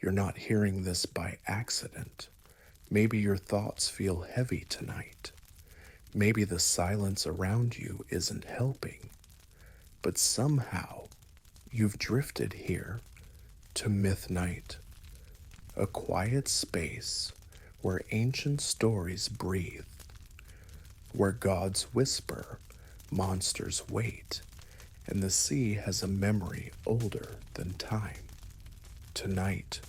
You're not hearing this by accident. Maybe your thoughts feel heavy tonight. Maybe the silence around you isn't helping. But somehow, you've drifted here to Myth Night, a quiet space where ancient stories breathe, where gods whisper, monsters wait, and the sea has a memory older than time. Tonight,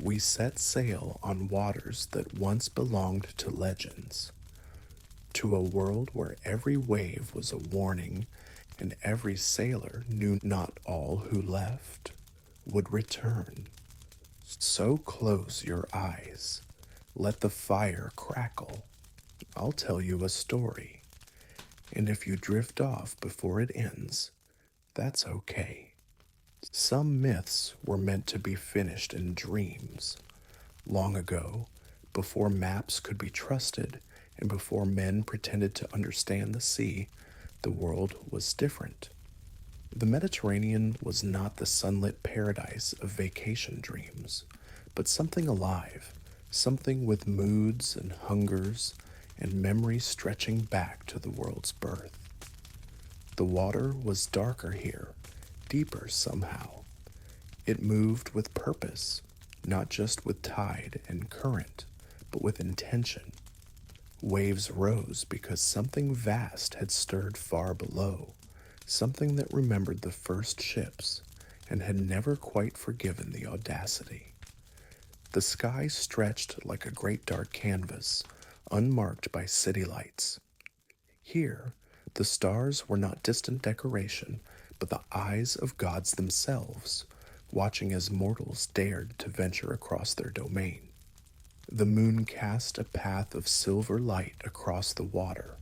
we set sail on waters that once belonged to legends, to a world where every wave was a warning and every sailor knew not all who left would return. So close your eyes, let the fire crackle. I'll tell you a story, and if you drift off before it ends, that's okay. Some myths were meant to be finished in dreams. Long ago, before maps could be trusted and before men pretended to understand the sea, the world was different. The Mediterranean was not the sunlit paradise of vacation dreams, but something alive, something with moods and hungers and memories stretching back to the world's birth. The water was darker here, deeper somehow. It moved with purpose, not just with tide and current, but with intention. Waves rose because something vast had stirred far below, something that remembered the first ships and had never quite forgiven the audacity. The sky stretched like a great dark canvas, unmarked by city lights. Here, the stars were not distant decoration, but the eyes of gods themselves, watching as mortals dared to venture across their domain. The moon cast a path of silver light across the water,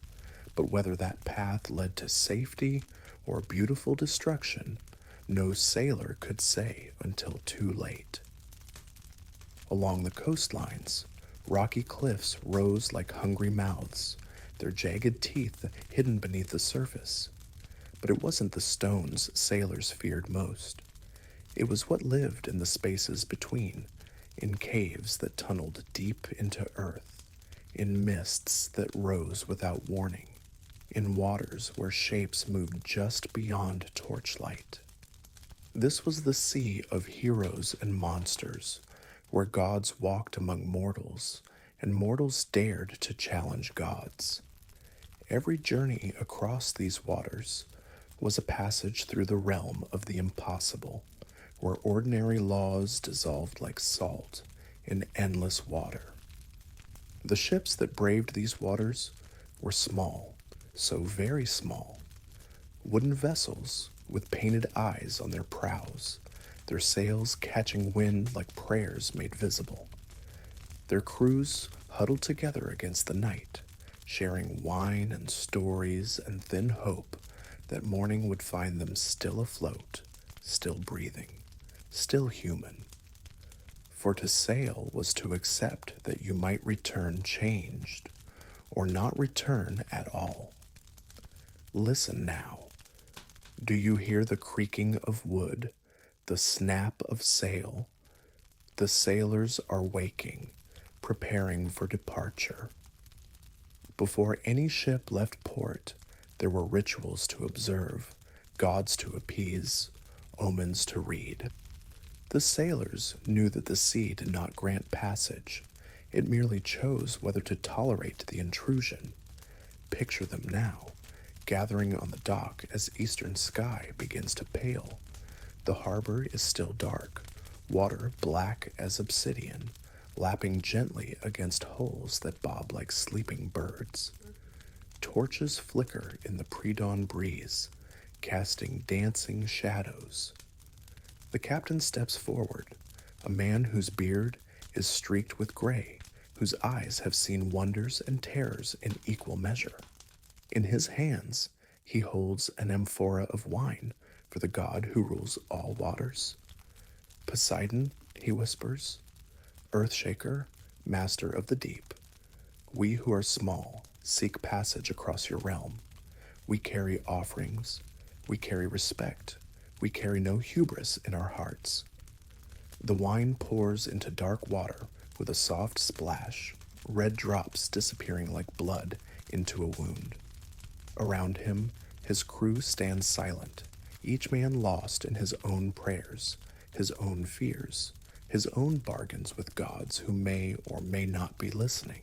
but whether that path led to safety or beautiful destruction, no sailor could say until too late. Along the coastlines, rocky cliffs rose like hungry mouths, their jagged teeth hidden beneath the surface. But it wasn't the stones sailors feared most. It was what lived in the spaces between, in caves that tunneled deep into earth, in mists that rose without warning, in waters where shapes moved just beyond torchlight. This was the sea of heroes and monsters, where gods walked among mortals, and mortals dared to challenge gods. Every journey across these waters was a passage through the realm of the impossible, where ordinary laws dissolved like salt in endless water. The ships that braved these waters were small, so very small, wooden vessels with painted eyes on their prows, their sails catching wind like prayers made visible. Their crews huddled together against the night, sharing wine and stories and thin hope that morning would find them still afloat, still breathing, still human. For to sail was to accept that you might return changed, or not return at all. Listen now. Do you hear the creaking of wood, the snap of sail? The sailors are waking, preparing for departure. Before any ship left port, there were rituals to observe, gods to appease, omens to read. The sailors knew that the sea did not grant passage. It merely chose whether to tolerate the intrusion. Picture them now, gathering on the dock as eastern sky begins to pale. The harbor is still dark, water black as obsidian, lapping gently against hulls that bob like sleeping birds. Torches flicker in the pre-dawn breeze, casting dancing shadows. The captain steps forward, a man whose beard is streaked with gray, whose eyes have seen wonders and terrors in equal measure. In his hands, he holds an amphora of wine for the god who rules all waters. Poseidon, he whispers, Earthshaker, master of the deep, we who are small seek passage across your realm. We carry offerings, we carry respect, we carry no hubris in our hearts. The wine pours into dark water with a soft splash, red drops disappearing like blood into a wound. Around him, his crew stands silent, each man lost in his own prayers, his own fears, his own bargains with gods who may or may not be listening.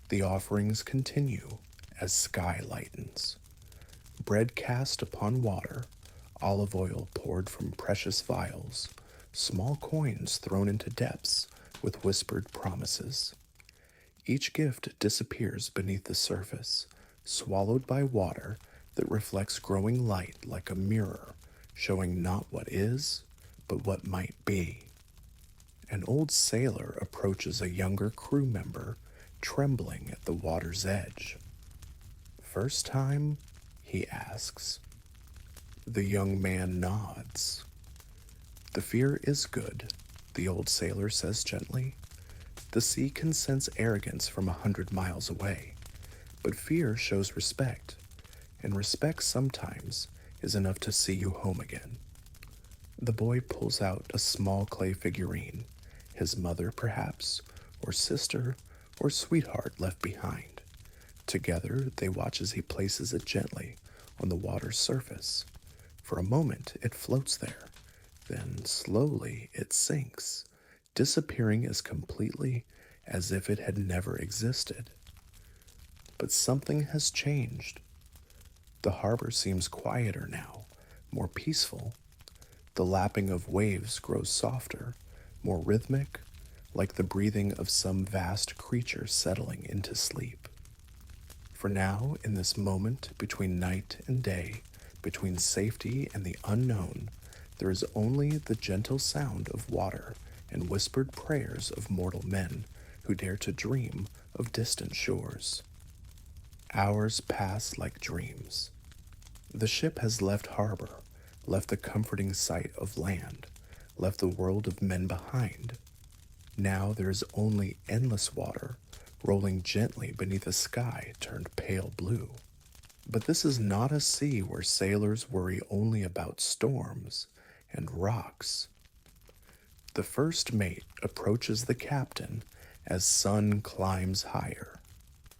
The offerings continue as sky lightens. Bread cast upon water, olive oil poured from precious vials, small coins thrown into depths with whispered promises. Each gift disappears beneath the surface, swallowed by water that reflects growing light like a mirror, showing not what is, but what might be. An old sailor approaches a younger crew member, trembling at the water's edge. "First time?" he asks. The young man nods. "The fear is good," the old sailor says gently. "The sea can sense arrogance from 100 miles away, but fear shows respect, and respect sometimes is enough to see you home again." The boy pulls out a small clay figurine, his mother perhaps, or sister, or sweetheart left behind. Together they watch as he places it gently on the water's surface. For a moment it floats there, then slowly it sinks, disappearing as completely as if it had never existed. But something has changed. The harbor seems quieter now, more peaceful. The lapping of waves grows softer, more rhythmic, like the breathing of some vast creature settling into sleep. For now, in this moment between night and day, between safety and the unknown, there is only the gentle sound of water and whispered prayers of mortal men who dare to dream of distant shores. Hours pass like dreams. The ship has left harbor, left the comforting sight of land, left the world of men behind. Now there is only endless water, rolling gently beneath a sky turned pale blue. But this is not a sea where sailors worry only about storms and rocks. The first mate approaches the captain as sun climbs higher.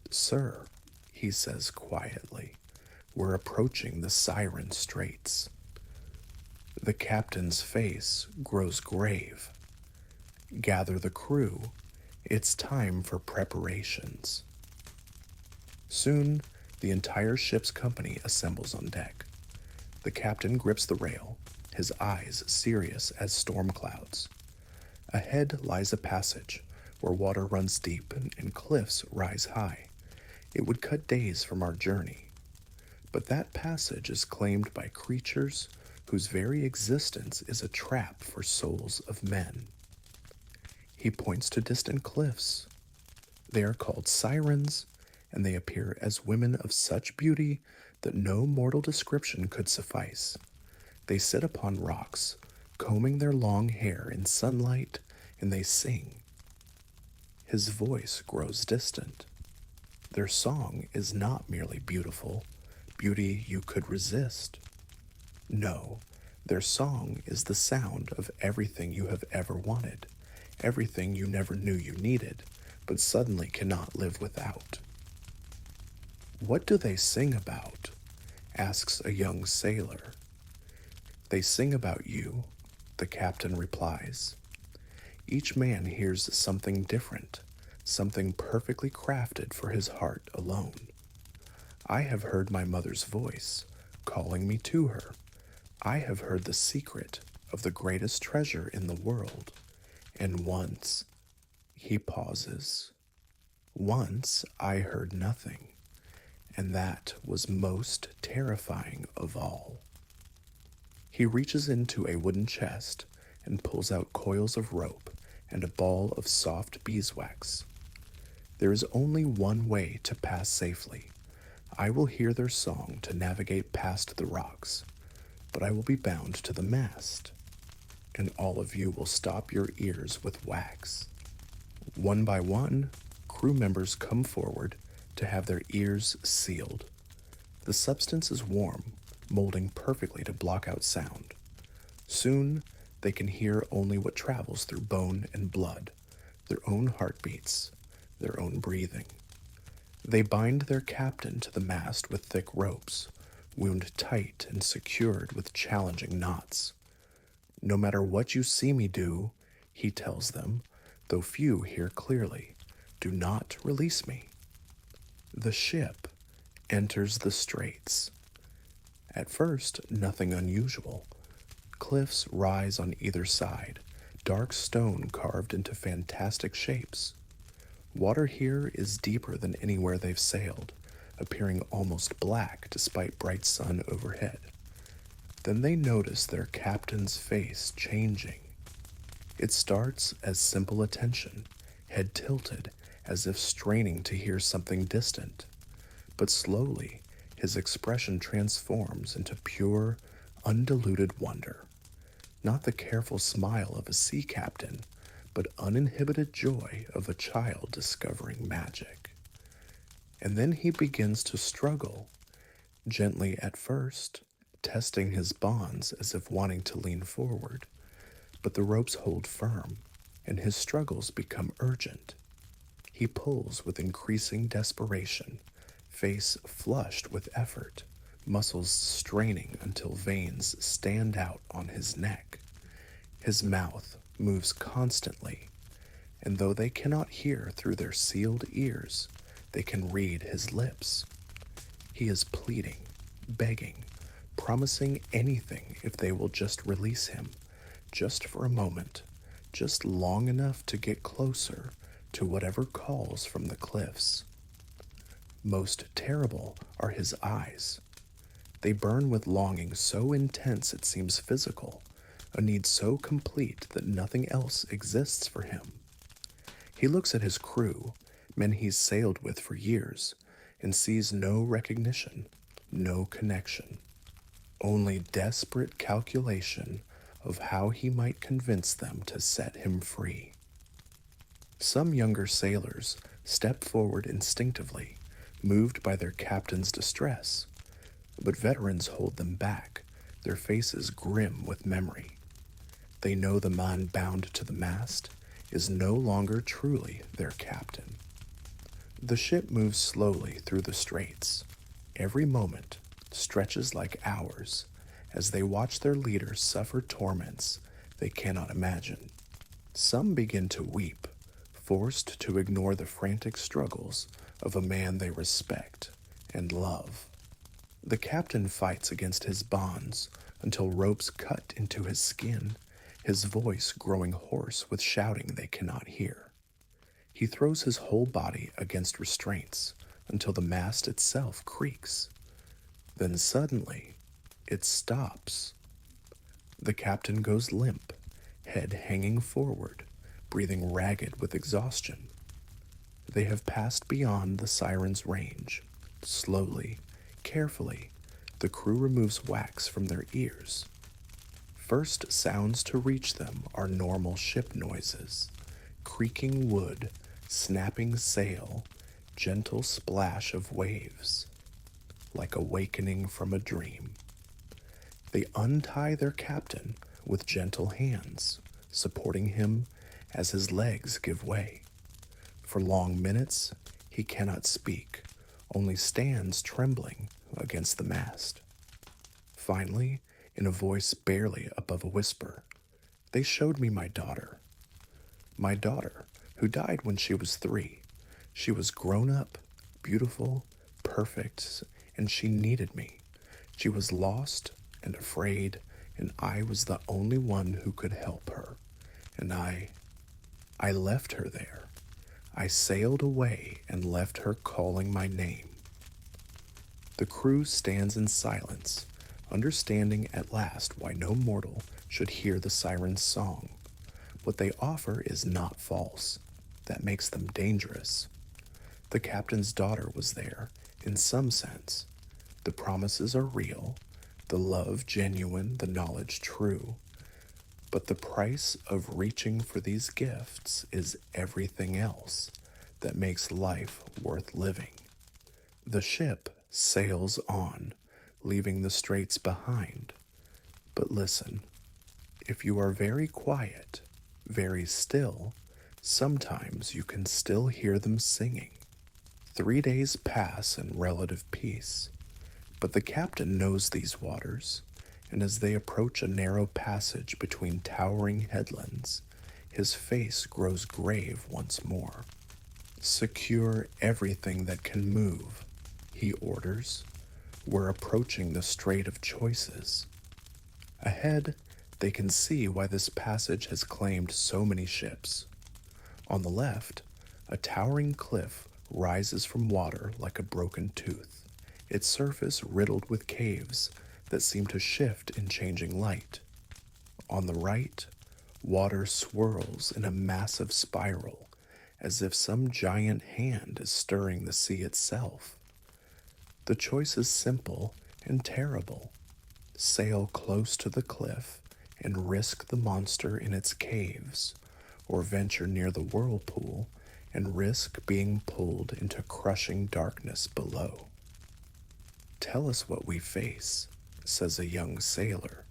"Sir," he says quietly, "we're approaching the Siren Straits." The captain's face grows grave. "Gather the crew. It's time for preparations." Soon, the entire ship's company assembles on deck. The captain grips the rail, his eyes serious as storm clouds. Ahead lies a passage where water runs deep and cliffs rise high. It would cut days from our journey. But that passage is claimed by creatures whose very existence is a trap for souls of men. He points to distant cliffs. They are called sirens, and they appear as women of such beauty that no mortal description could suffice. They sit upon rocks, combing their long hair in sunlight, and they sing. His voice grows distant. Their song is not merely beautiful, beauty you could resist. No, their song is the sound of everything you have ever wanted, everything you never knew you needed, but suddenly cannot live without. "What do they sing about?" asks a young sailor. "They sing about you," the captain replies. Each man hears something different, something perfectly crafted for his heart alone. I have heard my mother's voice, calling me to her. I have heard the secret of the greatest treasure in the world. And once, he pauses. Once I heard nothing, and that was most terrifying of all. He reaches into a wooden chest and pulls out coils of rope and a ball of soft beeswax. There is only one way to pass safely. I will hear their song to navigate past the rocks, but I will be bound to the mast, and all of you will stop your ears with wax. One by one, crew members come forward to have their ears sealed. The substance is warm, molding perfectly to block out sound. Soon, They can hear only what travels through bone and blood, their own heartbeats, their own breathing. They bind their captain to the mast with thick ropes, wound tight and secured with challenging knots. No matter what you see me do, he tells them, though few hear clearly, do not release me. The ship enters the straits. At first, nothing unusual. Cliffs rise on either side, dark stone carved into fantastic shapes. Water here is deeper than anywhere they've sailed, appearing almost black despite bright sun overhead. Then they notice their captain's face changing. It starts as simple attention, head tilted as if straining to hear something distant. But slowly, his expression transforms into pure, undiluted wonder. Not the careful smile of a sea captain, but uninhibited joy of a child discovering magic. And then he begins to struggle, gently at first, testing his bonds as if wanting to lean forward. But the ropes hold firm, and his struggles become urgent. He pulls with increasing desperation, face flushed with effort, muscles straining until veins stand out on his neck. His mouth moves constantly, and though they cannot hear through their sealed ears, they can read his lips. He is pleading, begging, promising anything if they will just release him, just for a moment, just long enough to get closer to whatever calls from the cliffs. Most terrible are his eyes. They burn with longing so intense it seems physical, a need so complete that nothing else exists for him. He looks at his crew, men he's sailed with for years, and sees no recognition, no connection, only desperate calculation of how he might convince them to set him free. Some younger sailors step forward instinctively, moved by their captain's distress, but veterans hold them back, their faces grim with memory. They know the man bound to the mast is no longer truly their captain. The ship moves slowly through the straits. Every moment stretches like hours as they watch their leader suffer torments they cannot imagine. Some begin to weep, forced to ignore the frantic struggles of a man they respect and love. The captain fights against his bonds until ropes cut into his skin, his voice growing hoarse with shouting they cannot hear. He throws his whole body against restraints until the mast itself creaks. Then suddenly, it stops. The captain goes limp, head hanging forward, breathing ragged with exhaustion. They have passed beyond the siren's range. Slowly, carefully, the crew removes wax from their ears. First sounds to reach them are normal ship noises, creaking wood, snapping sail, gentle splash of waves, like awakening from a dream. They untie their captain with gentle hands, supporting him as his legs give way. For long minutes, he cannot speak, only stands trembling against the mast. Finally, in a voice barely above a whisper, they showed me my daughter. My daughter, who died when she was 3. She was grown up, beautiful, perfect, and she needed me. She was lost and afraid, and I was the only one who could help her. And I left her there. I sailed away and left her calling my name. The crew stands in silence, understanding at last why no mortal should hear the siren's song. What they offer is not false. That makes them dangerous. The captain's daughter was there, in some sense. The promises are real, the love genuine, the knowledge true. But the price of reaching for these gifts is everything else that makes life worth living. The ship sails on, leaving the straits behind. But listen, If you are very quiet, very still, sometimes you can still hear them singing. 3 days pass in relative peace, but the captain knows these waters, and as they approach a narrow passage between towering headlands, his face grows grave once more. Secure everything that can move, he orders. We're approaching the Strait of Choices. Ahead, they can see why this passage has claimed so many ships. On the left, a towering cliff rises from water like a broken tooth, its surface riddled with caves that seem to shift in changing light. On the right, water swirls in a massive spiral, as if some giant hand is stirring the sea itself. The choice is simple and terrible. Sail close to the cliff and risk the monster in its caves, or venture near the whirlpool and risk being pulled into crushing darkness below. Tell us what we face, says a young sailor.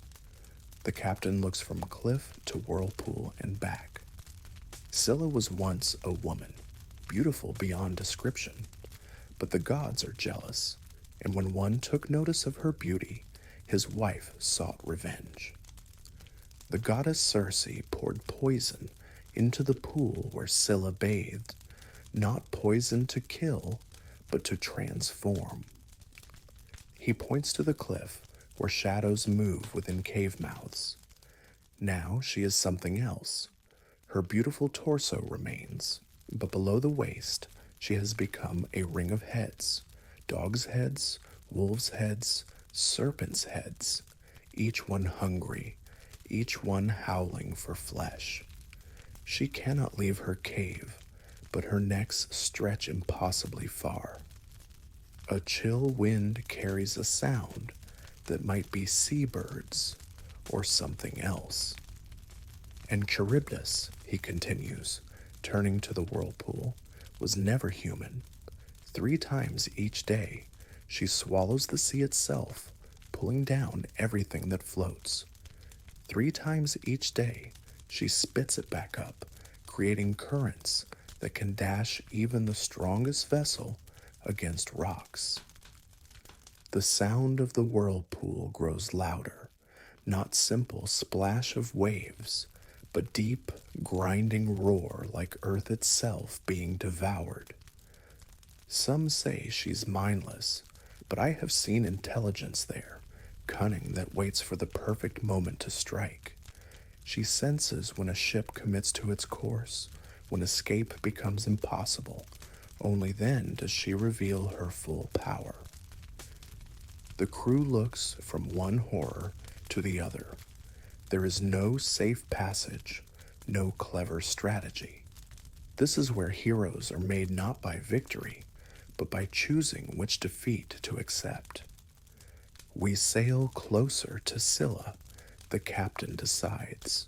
The captain looks from cliff to whirlpool and back. Scylla was once a woman, beautiful beyond description, but the gods are jealous, and when one took notice of her beauty, his wife sought revenge. The goddess Circe poured poison into the pool where Scylla bathed, not poison to kill, but to transform. He points to the cliff where shadows move within cave mouths. Now she is something else. Her beautiful torso remains, but below the waist she has become a ring of heads, dogs' heads, wolves' heads, serpents' heads, each one hungry, each one howling for flesh. She cannot leave her cave, but her necks stretch impossibly far. A chill wind carries a sound that might be seabirds or something else. And Charybdis, he continues, turning to the whirlpool, was never human. 3 times each day, she swallows the sea itself, pulling down everything that floats. 3 times each day, she spits it back up, creating currents that can dash even the strongest vessel against rocks. The sound of the whirlpool grows louder, not simple splash of waves, but deep, grinding roar like earth itself being devoured. Some say she's mindless, but I have seen intelligence there, cunning that waits for the perfect moment to strike. She senses when a ship commits to its course, when escape becomes impossible. Only then does she reveal her full power. The crew looks from one horror to the other. There is no safe passage, no clever strategy. This is where heroes are made not by victory, but by choosing which defeat to accept. We sail closer to Scylla, the captain decides.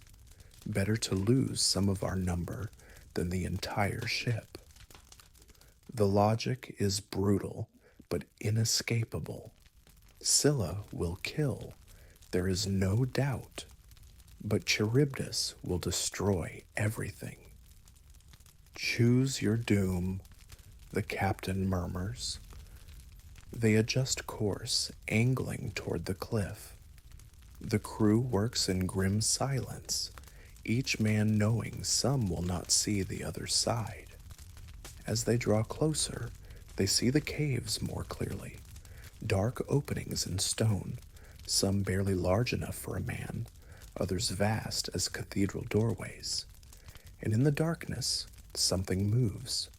Better to lose some of our number than the entire ship. The logic is brutal, but inescapable. Scylla will kill, there is no doubt, but Charybdis will destroy everything. Choose your doom, the captain murmurs. They adjust course, angling toward the cliff. The crew works in grim silence, each man knowing some will not see the other side. As they draw closer, they see the caves more clearly. Dark openings in stone, some barely large enough for a man, others vast as cathedral doorways. And in the darkness, something moves.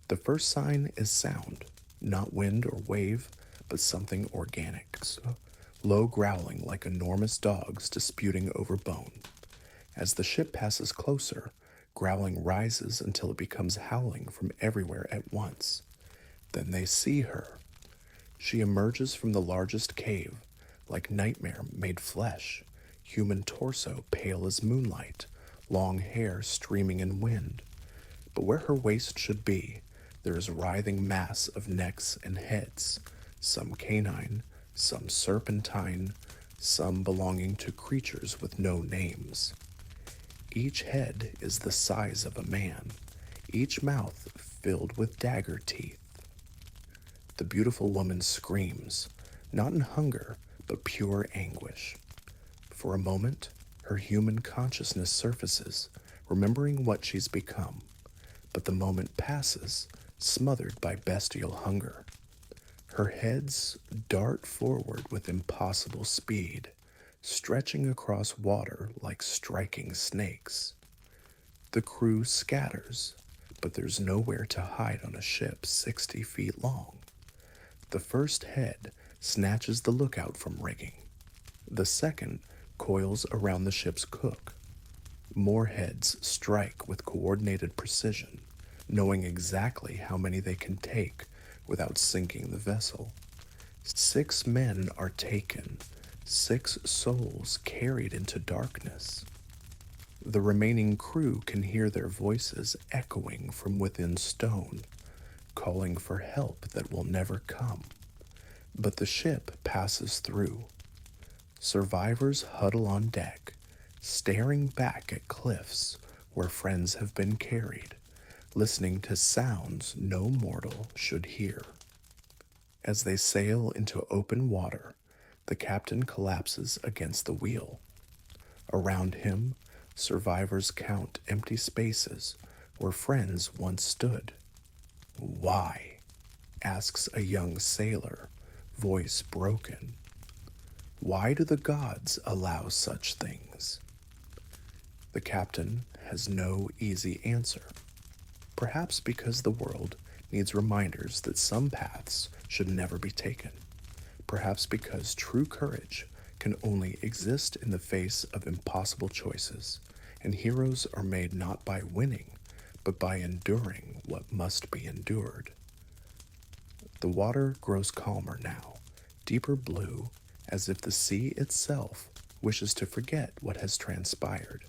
The first sign is sound, not wind or wave, but something organic, low growling like enormous dogs disputing over bone. As the ship passes closer, growling rises until it becomes howling from everywhere at once. Then they see her. She emerges from the largest cave, like nightmare made flesh, human torso pale as moonlight, long hair streaming in wind. But where her waist should be, there is a writhing mass of necks and heads, some canine, some serpentine, some belonging to creatures with no names. Each head is the size of a man, each mouth filled with dagger teeth. The beautiful woman screams, not in hunger, but pure anguish. For a moment, her human consciousness surfaces, remembering what she's become, but the moment passes, smothered by bestial hunger. Her heads dart forward with impossible speed, stretching across water like striking snakes. The crew scatters, but there's nowhere to hide on a ship 60 feet long. The first head snatches the lookout from rigging. The second coils around the ship's cook. More heads strike with coordinated precision, knowing exactly how many they can take without sinking the vessel. 6 men are taken, 6 souls carried into darkness. The remaining crew can hear their voices echoing from within stone, calling for help that will never come. But the ship passes through. Survivors huddle on deck, staring back at cliffs where friends have been carried, listening to sounds no mortal should hear. As they sail into open water, the captain collapses against the wheel. Around him, survivors count empty spaces where friends once stood. "Why?" asks a young sailor, voice broken. "Why do the gods allow such things?" The captain has no easy answer. Perhaps because the world needs reminders that some paths should never be taken. Perhaps because true courage can only exist in the face of impossible choices, and heroes are made not by winning, but by enduring what must be endured. The water grows calmer now, deeper blue, as if the sea itself wishes to forget what has transpired.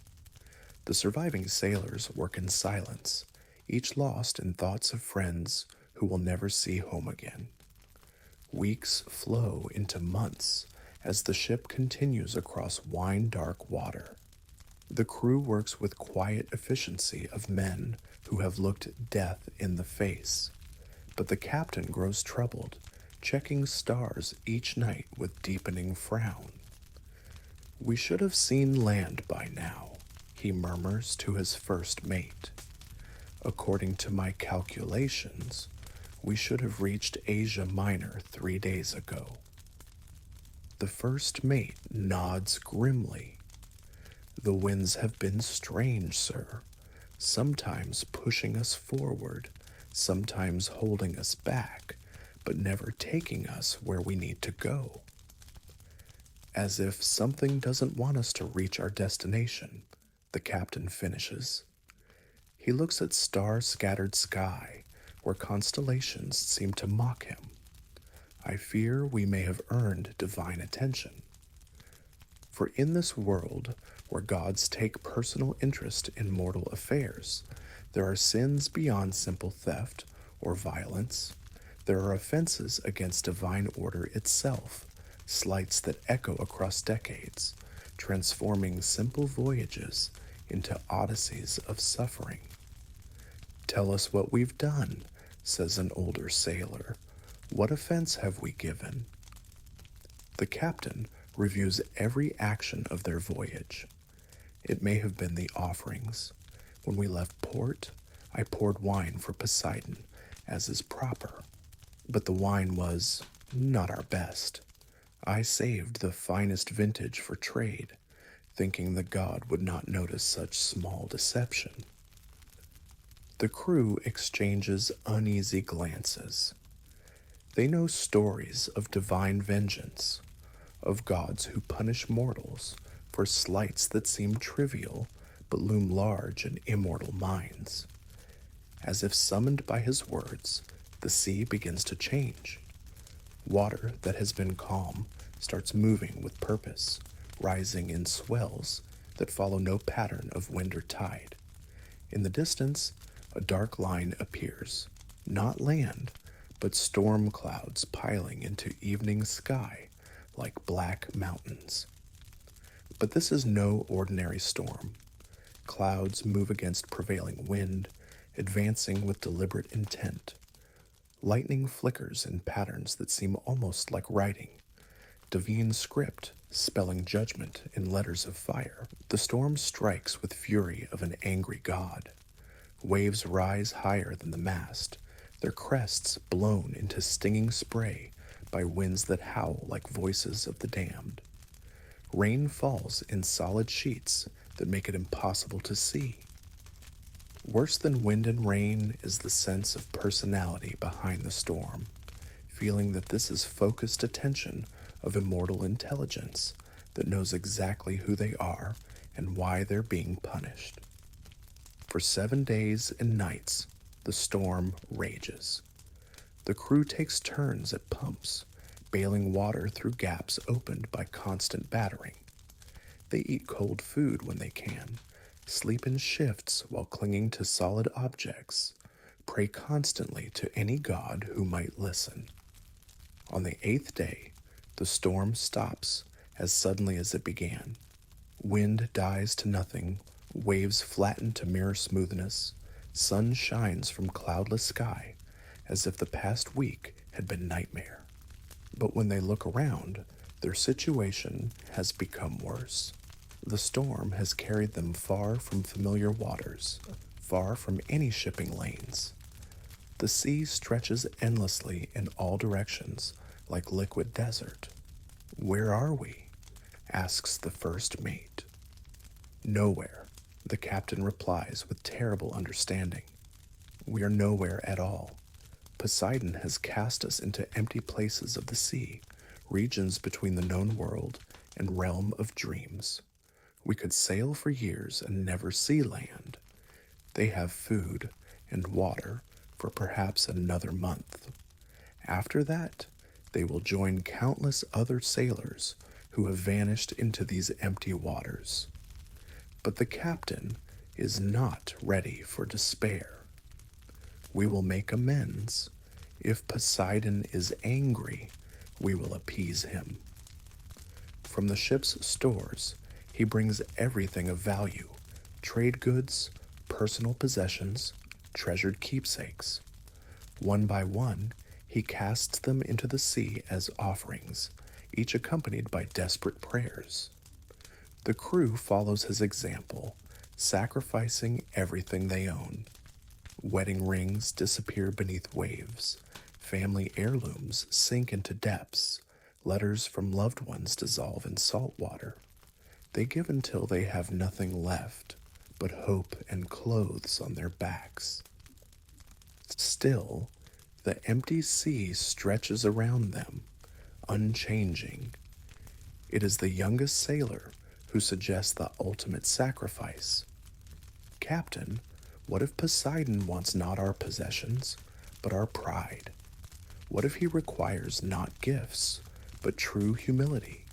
The surviving sailors work in silence, each lost in thoughts of friends who will never see home again. Weeks flow into months as the ship continues across wine-dark water. The crew works with quiet efficiency of men who have looked death in the face. But the captain grows troubled, checking stars each night with deepening frown. "We should have seen land by now," he murmurs to his first mate. "According to my calculations, we should have reached Asia Minor 3 days ago." The first mate nods grimly. "The winds have been strange, sir, sometimes pushing us forward, sometimes holding us back, but never taking us where we need to go." As if something doesn't want us to reach our destination, the captain finishes. He looks at star-scattered sky, where constellations seem to mock him. "I fear we may have earned divine attention." For in this world, where gods take personal interest in mortal affairs, there are sins beyond simple theft or violence. There are offenses against divine order itself, slights that echo across decades, transforming simple voyages into odysseys of suffering. "Tell us what we've done," says an older sailor. "What offense have we given?" The captain reviews every action of their voyage. It may have been the offerings. When we left port, I poured wine for Poseidon, as is proper. But the wine was not our best. I saved the finest vintage for trade, thinking the god would not notice such small deception. The crew exchanges uneasy glances. They know stories of divine vengeance, of gods who punish mortals for slights that seem trivial but loom large in immortal minds. As if summoned by his words, the sea begins to change. Water that has been calm starts moving with purpose, rising in swells that follow no pattern of wind or tide. In the distance, a dark line appears, not land, but storm clouds piling into evening sky like black mountains. But this is no ordinary storm. Clouds move against prevailing wind, advancing with deliberate intent. Lightning flickers in patterns that seem almost like writing. Divine script, spelling judgment in letters of fire. The storm strikes with fury of an angry god. Waves rise higher than the mast, their crests blown into stinging spray by winds that howl like voices of the damned. Rain falls in solid sheets that make it impossible to see. Worse than wind and rain is the sense of personality behind the storm, feeling that this is focused attention of immortal intelligence that knows exactly who they are and why they're being punished. For 7 days and nights, the storm rages. The crew takes turns at pumps, bailing water through gaps opened by constant battering. They eat cold food when they can, sleep in shifts while clinging to solid objects, pray constantly to any god who might listen. On the 8th day, the storm stops as suddenly as it began. Wind dies to nothing, waves flatten to mirror smoothness, sun shines from cloudless sky as if the past week had been nightmare. But when they look around, their situation has become worse. The storm has carried them far from familiar waters, far from any shipping lanes. The sea stretches endlessly in all directions like liquid desert. "Where are we?" asks the first mate. "Nowhere," the captain replies with terrible understanding. "We are nowhere at all. Poseidon has cast us into empty places of the sea, regions between the known world and realm of dreams. We could sail for years and never see land. They have food and water for perhaps another month. After that, they will join countless other sailors who have vanished into these empty waters." But the captain is not ready for despair. "We will make amends. If Poseidon is angry, we will appease him." From the ship's stores, he brings everything of value: trade goods, personal possessions, treasured keepsakes. One by one, he casts them into the sea as offerings, each accompanied by desperate prayers. The crew follows his example, sacrificing everything they own. Wedding rings disappear beneath waves, family heirlooms sink into depths, letters from loved ones dissolve in salt water. They give until they have nothing left but hope and clothes on their backs. Still, the empty sea stretches around them, unchanging. It is the youngest sailor who suggests the ultimate sacrifice. "Captain, what if Poseidon wants not our possessions, but our pride? What if he requires not gifts, but true humility?"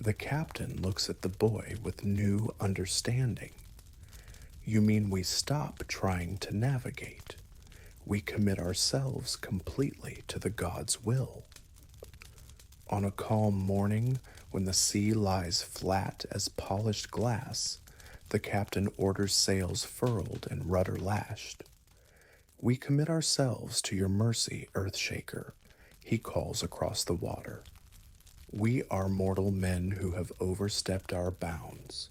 The captain looks at the boy with new understanding. "You mean we stop trying to navigate? We commit ourselves completely to the God's will." On a calm morning, when the sea lies flat as polished glass, the captain orders sails furled and rudder lashed. "We commit ourselves to your mercy, Earthshaker," he calls across the water. "We are mortal men who have overstepped our bounds.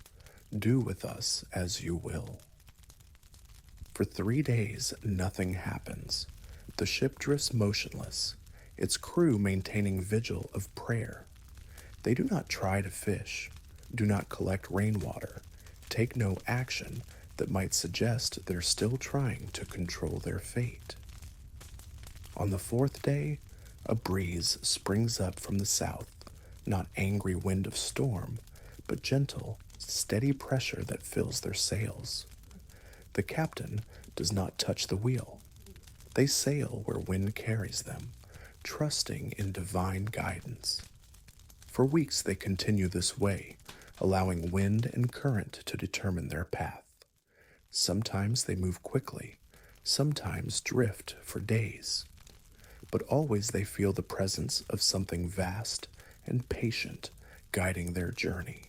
Do with us as you will." For 3 days, nothing happens. The ship drifts motionless, its crew maintaining vigil of prayer. They do not try to fish, do not collect rainwater, take no action that might suggest they're still trying to control their fate. On the 4th day, a breeze springs up from the south, not angry wind of storm, but gentle, steady pressure that fills their sails. The captain does not touch the wheel. They sail where wind carries them, trusting in divine guidance. For weeks they continue this way, allowing wind and current to determine their path. Sometimes they move quickly, sometimes drift for days. But always they feel the presence of something vast and patient, guiding their journey.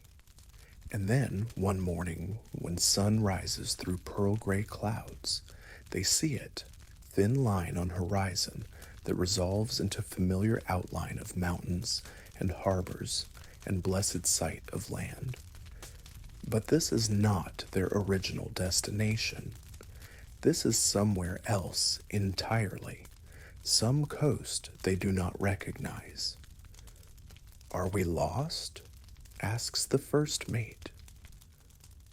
And then, one morning, when sun rises through pearl gray clouds, they see it, thin line on horizon that resolves into familiar outline of mountains and harbors and blessed sight of land. But this is not their original destination. This is somewhere else entirely, some coast they do not recognize. Are we lost? Asks the first mate.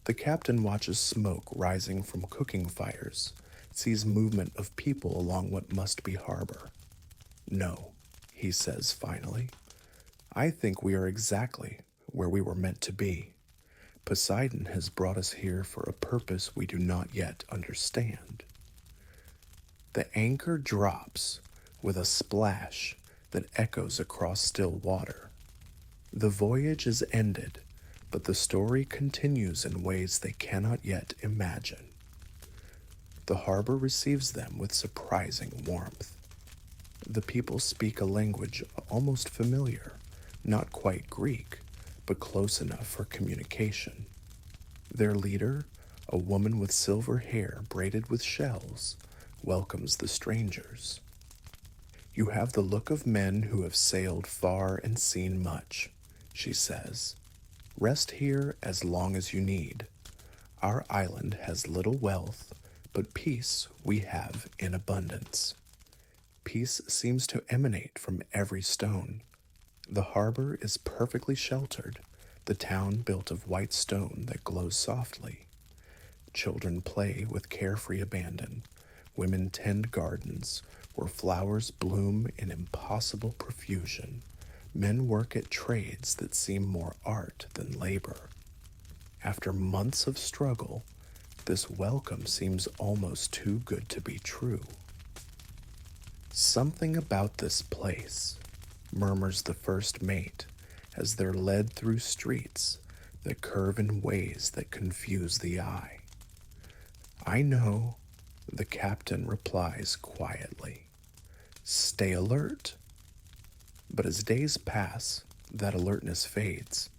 The captain watches smoke rising from cooking fires, sees movement of people along what must be harbor. No, he says finally. I think we are exactly where we were meant to be. Poseidon has brought us here for a purpose we do not yet understand. The anchor drops with a splash that echoes across still water. The voyage is ended, but the story continues in ways they cannot yet imagine. The harbor receives them with surprising warmth. The people speak a language almost familiar, not quite Greek, but close enough for communication. Their leader, a woman with silver hair braided with shells, welcomes the strangers. You have the look of men who have sailed far and seen much, she says. Rest here as long as you need. Our island has little wealth, but peace we have in abundance. Peace seems to emanate from every stone. The harbor is perfectly sheltered, the town built of white stone that glows softly. Children play with carefree abandon. Women tend gardens where flowers bloom in impossible profusion. Men work at trades that seem more art than labor. After months of struggle, this welcome seems almost too good to be true. Something about this place, murmurs the first mate as they're led through streets that curve in ways that confuse the eye. I know, the captain replies quietly. Stay alert. But as days pass, that alertness fades.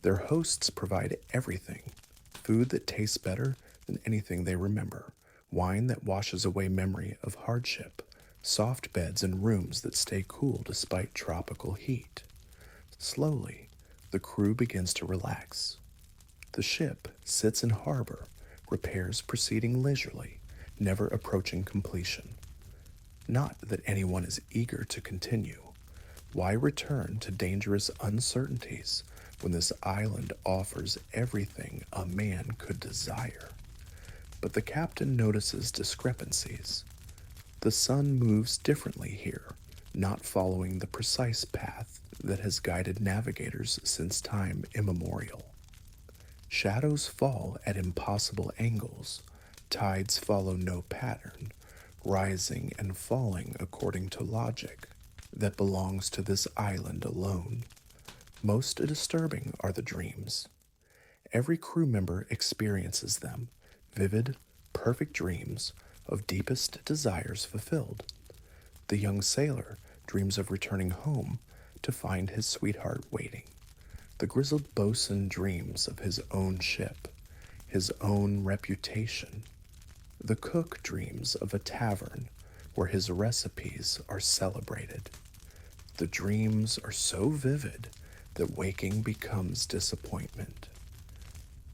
Their hosts provide everything, food that tastes better than anything they remember, wine that washes away memory of hardship, soft beds and rooms that stay cool despite tropical heat. Slowly, the crew begins to relax. The ship sits in harbor, repairs proceeding leisurely, never approaching completion. Not that anyone is eager to continue. Why return to dangerous uncertainties when this island offers everything a man could desire? But the captain notices discrepancies. The sun moves differently here, not following the precise path that has guided navigators since time immemorial. Shadows fall at impossible angles. Tides follow no pattern, rising and falling according to logic that belongs to this island alone. Most disturbing are the dreams. Every crew member experiences them, vivid, perfect dreams of deepest desires fulfilled. The young sailor dreams of returning home to find his sweetheart waiting. The grizzled boatswain dreams of his own ship, his own reputation. The cook dreams of a tavern where his recipes are celebrated. The dreams are so vivid that waking becomes disappointment.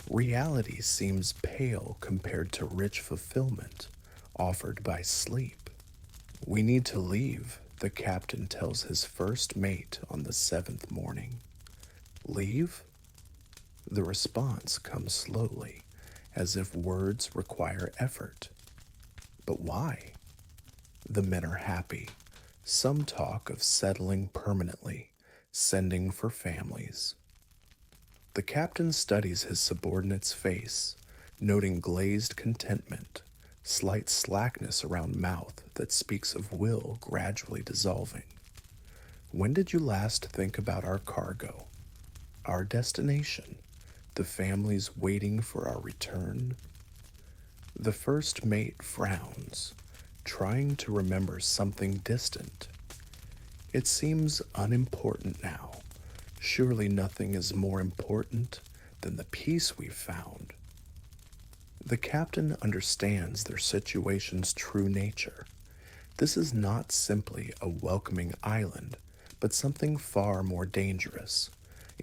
Reality seems pale compared to rich fulfillment offered by sleep. We need to leave, the captain tells his first mate on the 7th morning. Leave? The response comes slowly, as if words require effort. But why? The men are happy. Some talk of settling permanently, sending for families. The captain studies his subordinate's face, noting glazed contentment, slight slackness around mouth that speaks of will gradually dissolving. When did you last think about our cargo, our destination, the families waiting for our return? The first mate frowns, trying to remember something distant. It seems unimportant now, Surely nothing is more important than the peace we've found. The captain understands their situation's true nature. This is not simply a welcoming island, but something far more dangerous,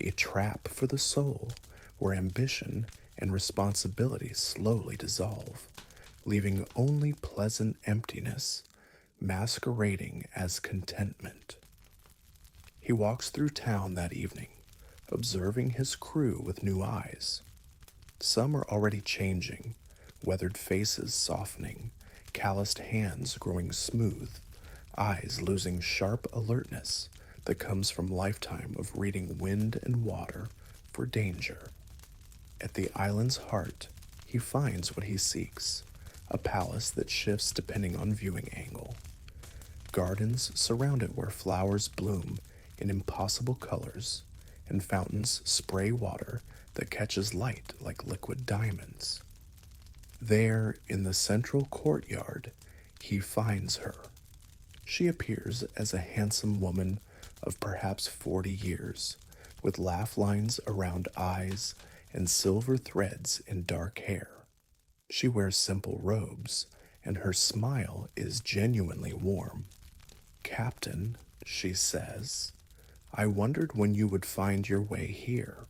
a trap for the soul where ambition and responsibility slowly dissolve, leaving only pleasant emptiness masquerading as contentment. He walks through town that evening, observing his crew with new eyes. Some are already changing, weathered faces softening, calloused hands growing smooth, eyes losing sharp alertness that comes from lifetime of reading wind and water for danger. At the island's heart, he finds what he seeks, a palace that shifts depending on viewing angle. Gardens surround it where flowers bloom in impossible colors, and fountains spray water that catches light like liquid diamonds. There, in the central courtyard, he finds her. She appears as a handsome woman of perhaps 40 years, with laugh lines around eyes and silver threads in dark hair. She wears simple robes, and her smile is genuinely warm. "Captain," she says, "I wondered when you would find your way here.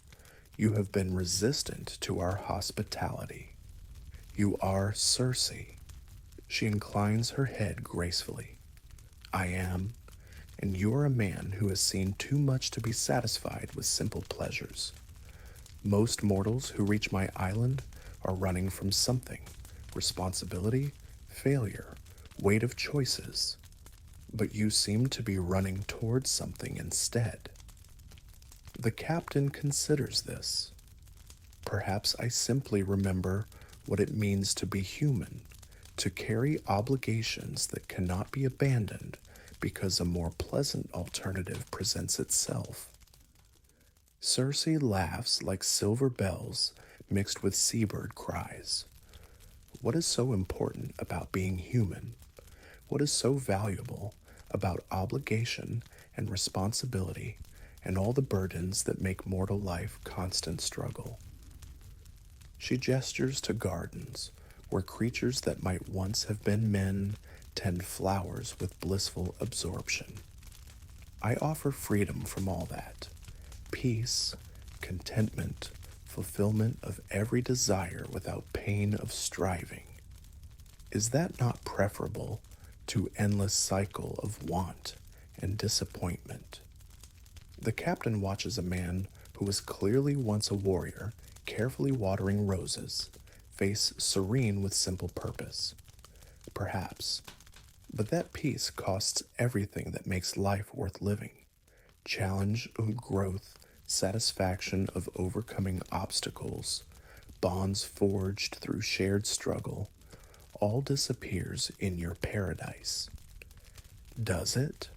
You have been resistant to our hospitality. You are Circe." She inclines her head gracefully. "I am, and you are a man who has seen too much to be satisfied with simple pleasures. Most mortals who reach my island are running from something: responsibility, failure, weight of choices. But you seem to be running towards something instead." The captain considers this. Perhaps I simply remember what it means to be human, to carry obligations that cannot be abandoned because a more pleasant alternative presents itself. Circe laughs like silver bells mixed with seabird cries. What is so important about being human? What is so valuable about obligation and responsibility and all the burdens that make mortal life constant struggle? She gestures to gardens where creatures that might once have been men tend flowers with blissful absorption. I offer freedom from all that: peace, contentment, fulfillment of every desire without pain of striving. Is that not preferable to endless cycle of want and disappointment? The captain watches a man who was clearly once a warrior, carefully watering roses, face serene with simple purpose. Perhaps, but that peace costs everything that makes life worth living: challenge of growth, satisfaction of overcoming obstacles, bonds forged through shared struggle, all disappears in your paradise. Does it?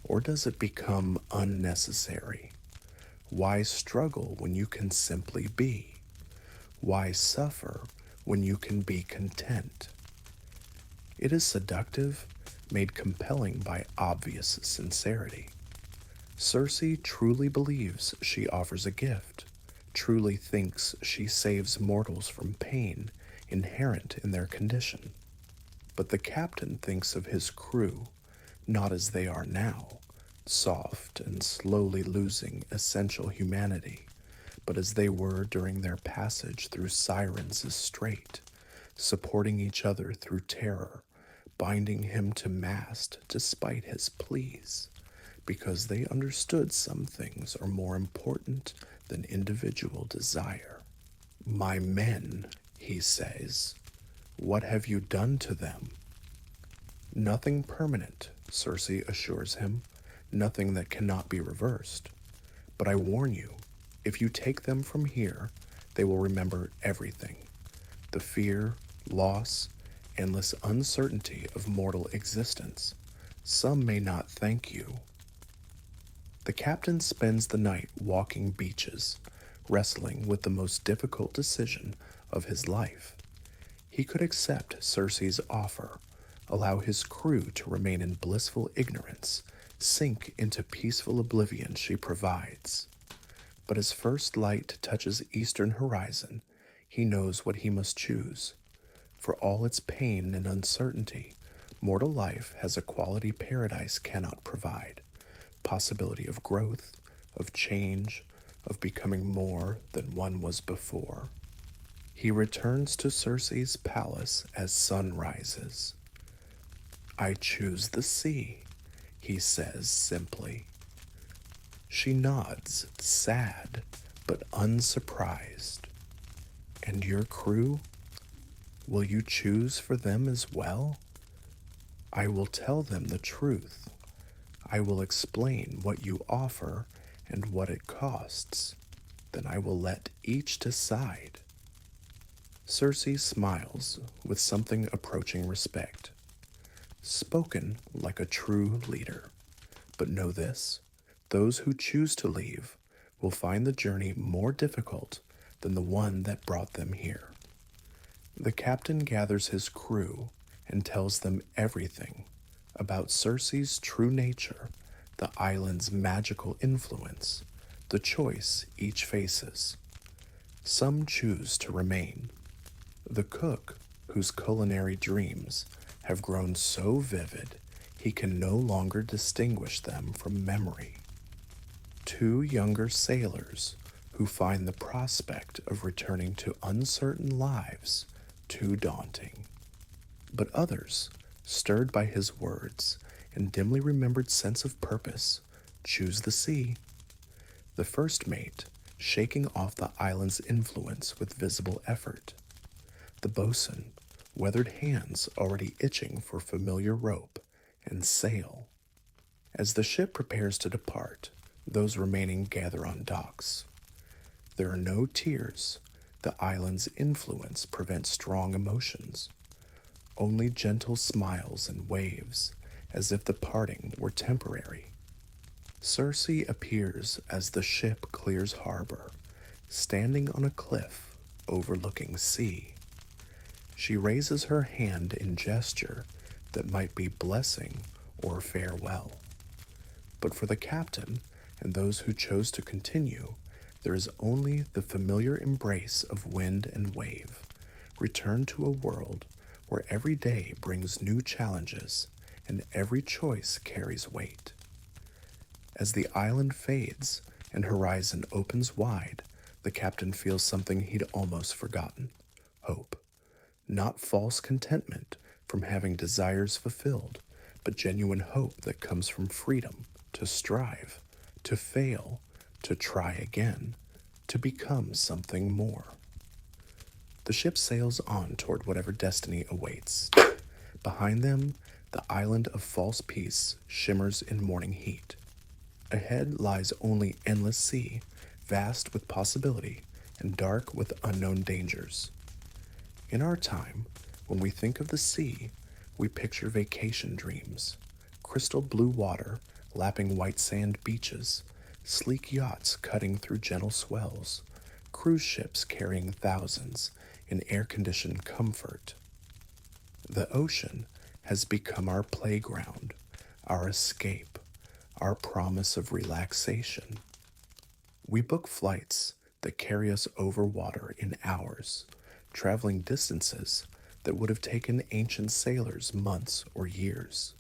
Or does it become unnecessary? Why struggle when you can simply be? Why suffer when you can be content? It is seductive, made compelling by obvious sincerity. Circe truly believes she offers a gift, truly thinks she saves mortals from pain inherent in their condition. But the captain thinks of his crew not as they are now, soft and slowly losing essential humanity, but as they were during their passage through Sirens' Strait, supporting each other through terror, binding him to mast despite his pleas, because they understood some things are more important than individual desire. "My men," he says, "what have you done to them?" "Nothing permanent," Circe assures him, "nothing that cannot be reversed. But I warn you, if you take them from here, they will remember everything: the fear, loss, endless uncertainty of mortal existence. Some may not thank you." The captain spends the night walking beaches, wrestling with the most difficult decision of his life. He could accept Circe's offer, allow his crew to remain in blissful ignorance, sink into peaceful oblivion she provides. But as first light touches eastern horizon, he knows what he must choose. For all its pain and uncertainty, mortal life has a quality paradise cannot provide: possibility of growth, of change, of becoming more than one was before. He returns to Circe's palace as sun rises. "I choose the sea," he says simply. She nods, sad but unsurprised. "And your crew? Will you choose for them as well?" "I will tell them the truth. I will explain what you offer and what it costs. Then I will let each decide." Circe smiles with something approaching respect. Spoken like a true leader. But know this: those who choose to leave will find the journey more difficult than the one that brought them here. The captain gathers his crew and tells them everything about Circe's true nature, the island's magical influence, the choice each faces. Some choose to remain. The cook, whose culinary dreams have grown so vivid he can no longer distinguish them from memory. Two younger sailors who find the prospect of returning to uncertain lives too daunting. But others, stirred by his words and dimly remembered sense of purpose, choose the sea. The first mate, shaking off the island's influence with visible effort. The boatswain, weathered hands already itching for familiar rope and sail. As the ship prepares to depart, those remaining gather on docks. There are no tears. The island's influence prevents strong emotions. Only gentle smiles and waves, as if the parting were temporary. Circe appears as the ship clears harbor, standing on a cliff overlooking sea. She raises her hand in gesture that might be blessing or farewell. But for the captain and those who chose to continue, there is only the familiar embrace of wind and wave, return to a world where every day brings new challenges and every choice carries weight. As the island fades and horizon opens wide, the captain feels something he'd almost forgotten: hope. Not false contentment from having desires fulfilled, but genuine hope that comes from freedom to strive, to fail, to try again, to become something more. The ship sails on toward whatever destiny awaits. Behind them, the island of false peace shimmers in morning heat. Ahead lies only endless sea, vast with possibility and dark with unknown dangers. In our time, when we think of the sea, we picture vacation dreams: crystal blue water lapping white sand beaches, sleek yachts cutting through gentle swells, cruise ships carrying thousands in air-conditioned comfort. The ocean has become our playground, our escape, our promise of relaxation. We book flights that carry us over water in hours, traveling distances that would have taken ancient sailors months or years.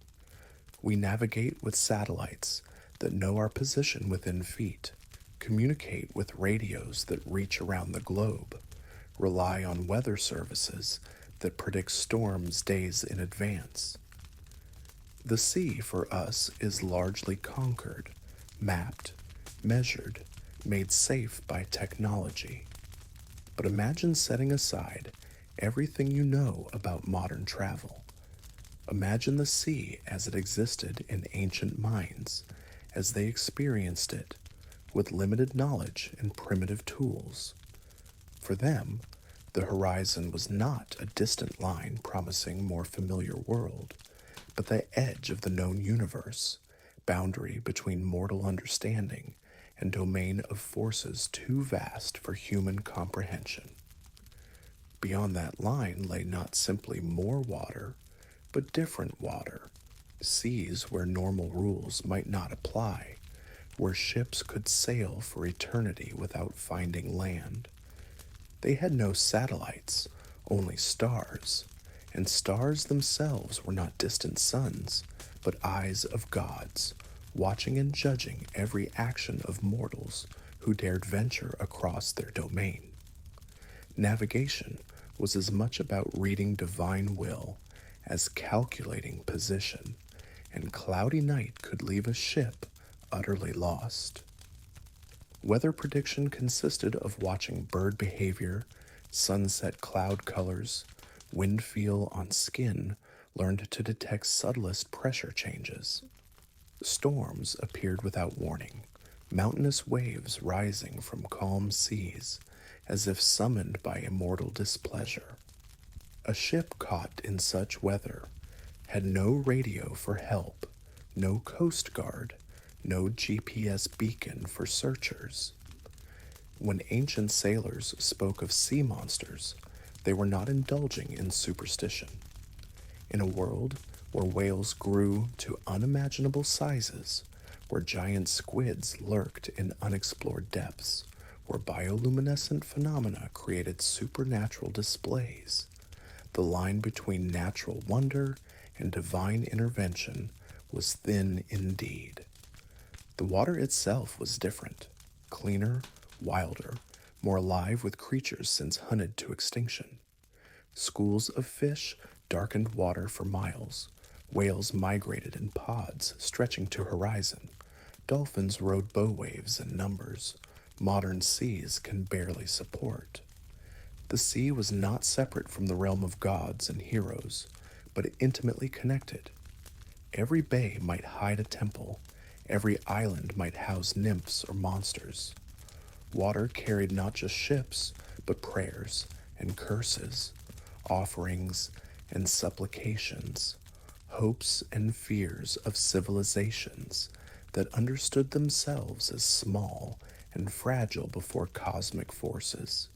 We navigate with satellites that know our position within feet, communicate with radios that reach around the globe, rely on weather services that predict storms days in advance. The sea for us is largely conquered, mapped, measured, made safe by technology. But imagine setting aside everything you know about modern travel. Imagine the sea as it existed in ancient minds, as they experienced it, with limited knowledge and primitive tools. For them, the horizon was not a distant line promising more familiar world, but the edge of the known universe, boundary between mortal understanding and domain of forces too vast for human comprehension. Beyond that line lay not simply more water, but different water, seas where normal rules might not apply, where ships could sail for eternity without finding land. They had no satellites, only stars, and stars themselves were not distant suns, but eyes of gods, watching and judging every action of mortals who dared venture across their domain. Navigation was as much about reading divine will as calculating position, and cloudy night could leave a ship utterly lost. Weather prediction consisted of watching bird behavior, sunset cloud colors, wind feel on skin, learned to detect subtlest pressure changes. Storms appeared without warning, mountainous waves rising from calm seas, as if summoned by immortal displeasure. A ship caught in such weather had no radio for help, no coast guard, no GPS beacon for searchers. When ancient sailors spoke of sea monsters, they were not indulging in superstition. In a world where whales grew to unimaginable sizes, where giant squids lurked in unexplored depths, where bioluminescent phenomena created supernatural displays, the line between natural wonder and divine intervention was thin indeed. The water itself was different, cleaner, wilder, more alive with creatures since hunted to extinction. Schools of fish darkened water for miles. Whales migrated in pods stretching to horizon. Dolphins rode bow waves in numbers modern seas can barely support. The sea was not separate from the realm of gods and heroes, but intimately connected. Every bay might hide a temple, every island might house nymphs or monsters. Water carried not just ships, but prayers and curses, offerings and supplications, hopes and fears of civilizations that understood themselves as small and fragile before cosmic forces.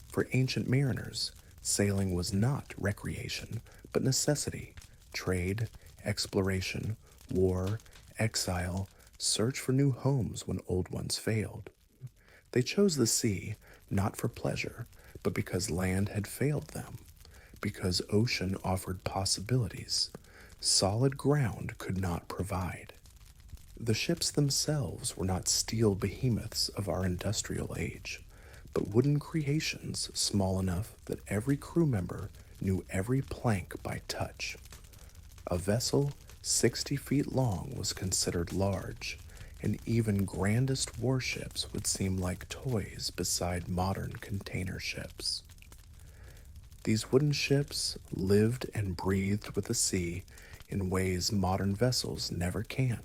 For ancient mariners, sailing was not recreation, but necessity, trade, exploration, war, exile, search for new homes when old ones failed. They chose the sea not for pleasure, but because land had failed them, because ocean offered possibilities solid ground could not provide. The ships themselves were not steel behemoths of our industrial age, but wooden creations small enough that every crew member knew every plank by touch. A vessel 60 feet long was considered large, and even grandest warships would seem like toys beside modern container ships. These wooden ships lived and breathed with the sea in ways modern vessels never can.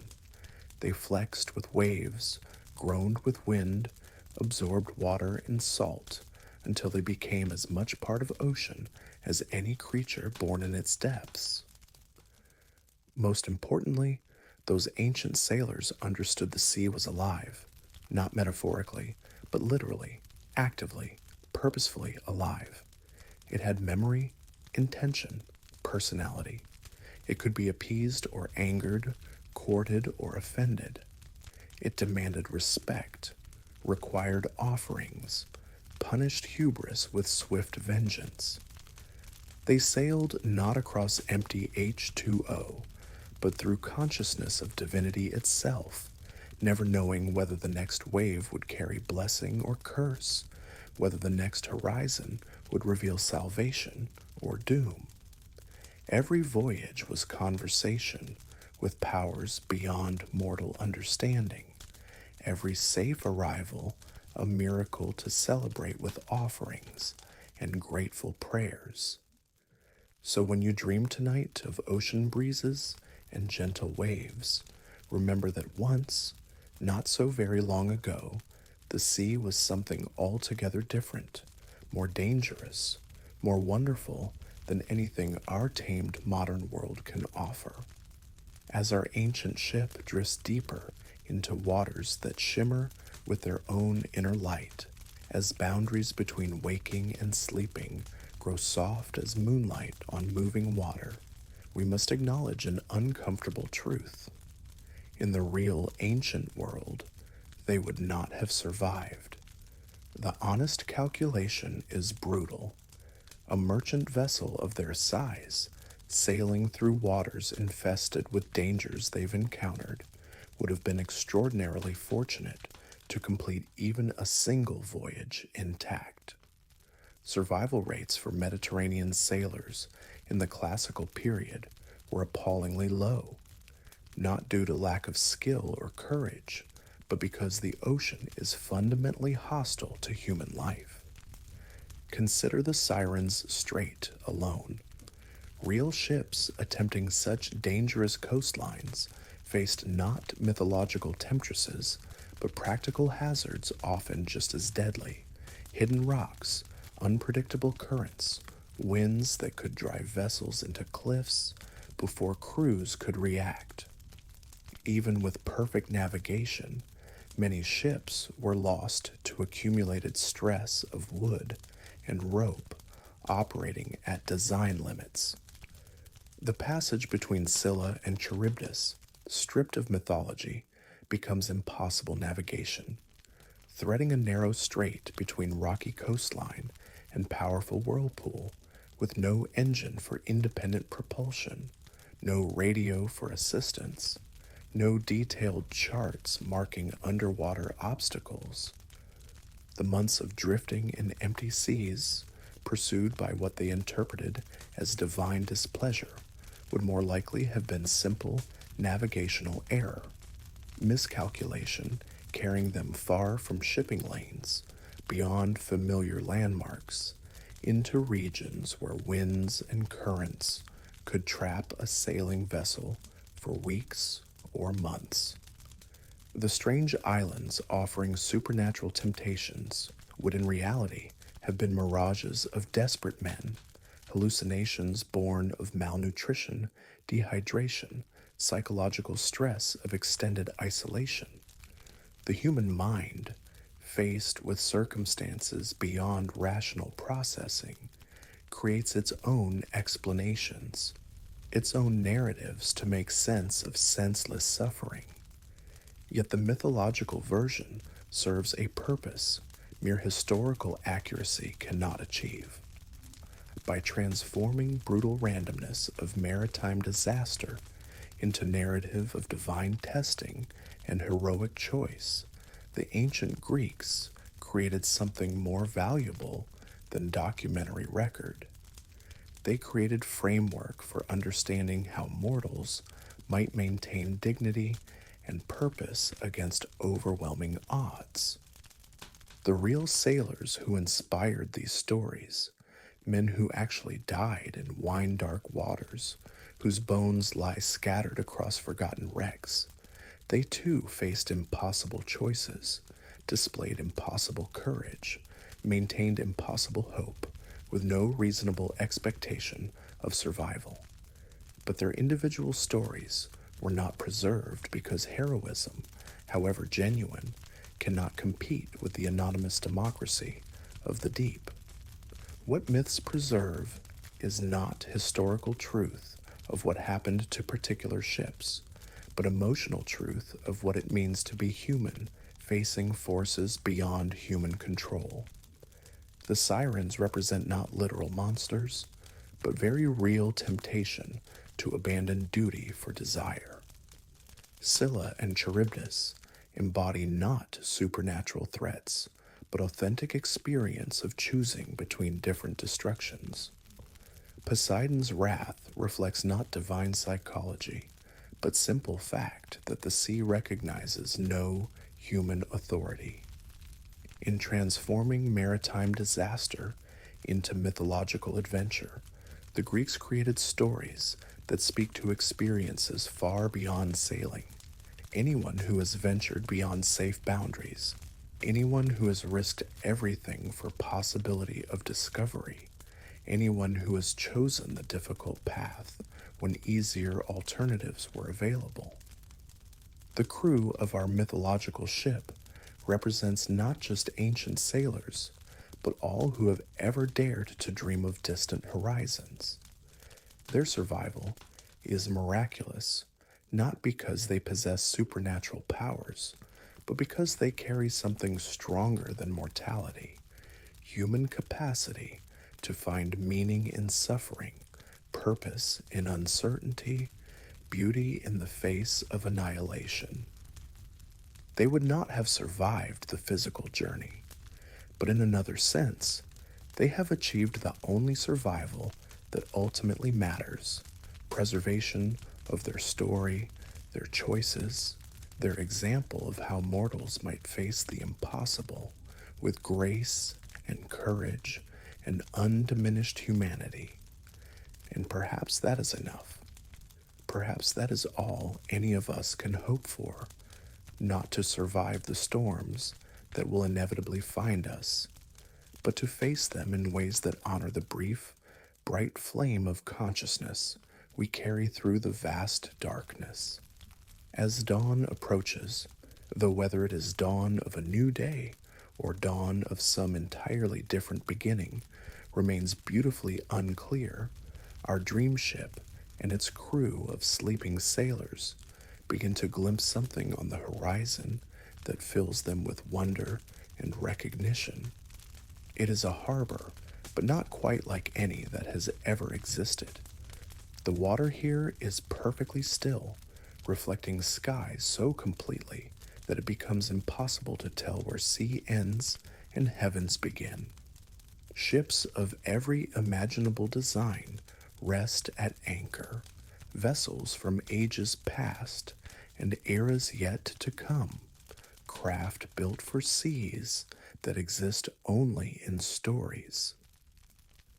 They flexed with waves, groaned with wind, absorbed water and salt until they became as much part of ocean as any creature born in its depths. Most importantly, those ancient sailors understood the sea was alive, not metaphorically, but literally, actively, purposefully alive. It had memory, intention, personality. It could be appeased or angered, courted or offended. It demanded respect, required offerings, punished hubris with swift vengeance. They sailed not across empty H2O, but through consciousness of divinity itself, never knowing whether the next wave would carry blessing or curse, whether the next horizon would reveal salvation or doom. Every voyage was conversation with powers beyond mortal understanding. Every safe arrival a miracle to celebrate with offerings and grateful prayers. So when you dream tonight of ocean breezes and gentle waves, remember that once, not so very long ago, the sea was something altogether different, more dangerous, more wonderful than anything our tamed modern world can offer. As our ancient ship drifts deeper into waters that shimmer with their own inner light, as boundaries between waking and sleeping grow soft as moonlight on moving water, we must acknowledge an uncomfortable truth. In the real ancient world, they would not have survived. The honest calculation is brutal. A merchant vessel of their size, sailing through waters infested with dangers they've encountered, would have been extraordinarily fortunate to complete even a single voyage intact. Survival rates for Mediterranean sailors in the classical period were appallingly low, not due to lack of skill or courage, but because the ocean is fundamentally hostile to human life. Consider the Sirens Strait alone. Real ships attempting such dangerous coastlines faced not mythological temptresses, but practical hazards often just as deadly: hidden rocks, unpredictable currents, winds that could drive vessels into cliffs before crews could react. Even with perfect navigation, many ships were lost to accumulated stress of wood and rope operating at design limits. The passage between Scylla and Charybdis, stripped of mythology, becomes impossible navigation. Threading a narrow strait between rocky coastline and powerful whirlpool, with no engine for independent propulsion, no radio for assistance, no detailed charts marking underwater obstacles. The months of drifting in empty seas, pursued by what they interpreted as divine displeasure, would more likely have been simple navigational error, miscalculation carrying them far from shipping lanes, beyond familiar landmarks, into regions where winds and currents could trap a sailing vessel for weeks or months. The strange islands offering supernatural temptations would in reality have been mirages of desperate men, hallucinations born of malnutrition, dehydration, psychological stress of extended isolation. The human mind, faced with circumstances beyond rational processing, creates its own explanations, its own narratives to make sense of senseless suffering. Yet the mythological version serves a purpose mere historical accuracy cannot achieve. By transforming brutal randomness of maritime disaster into narrative of divine testing and heroic choice, the ancient Greeks created something more valuable than documentary record. They created framework for understanding how mortals might maintain dignity and purpose against overwhelming odds. The real sailors who inspired these stories, men who actually died in wine-dark waters, whose bones lie scattered across forgotten wrecks, they too faced impossible choices, displayed impossible courage, maintained impossible hope, with no reasonable expectation of survival. But their individual stories were not preserved because heroism, however genuine, cannot compete with the anonymous democracy of the deep. What myths preserve is not historical truth of what happened to particular ships, but emotional truth of what it means to be human facing forces beyond human control. The sirens represent not literal monsters, but very real temptation to abandon duty for desire. Scylla and Charybdis embody not supernatural threats, but authentic experience of choosing between different destructions. Poseidon's wrath reflects not divine psychology, but simple fact that the sea recognizes no human authority. In transforming maritime disaster into mythological adventure, the Greeks created stories that speak to experiences far beyond sailing. Anyone who has ventured beyond safe boundaries, anyone who has risked everything for possibility of discovery, anyone who has chosen the difficult path when easier alternatives were available. The crew of our mythological ship represents not just ancient sailors, but all who have ever dared to dream of distant horizons. Their survival is miraculous, not because they possess supernatural powers, but because they carry something stronger than mortality: human capacity to find meaning in suffering, purpose in uncertainty, beauty in the face of annihilation. They would not have survived the physical journey, but in another sense, they have achieved the only survival that ultimately matters: preservation of their story, their choices, their example of how mortals might face the impossible with grace and courage and undiminished humanity. And perhaps that is enough. Perhaps that is all any of us can hope for: not to survive the storms that will inevitably find us, but to face them in ways that honor the brief, bright flame of consciousness we carry through the vast darkness. As dawn approaches, though whether it is dawn of a new day or dawn of some entirely different beginning remains beautifully unclear, our dream ship and its crew of sleeping sailors begin to glimpse something on the horizon that fills them with wonder and recognition. It is a harbor, but not quite like any that has ever existed. The water here is perfectly still, reflecting sky so completely that it becomes impossible to tell where sea ends and heavens begin. Ships of every imaginable design rest at anchor, vessels from ages past and eras yet to come, craft built for seas that exist only in stories.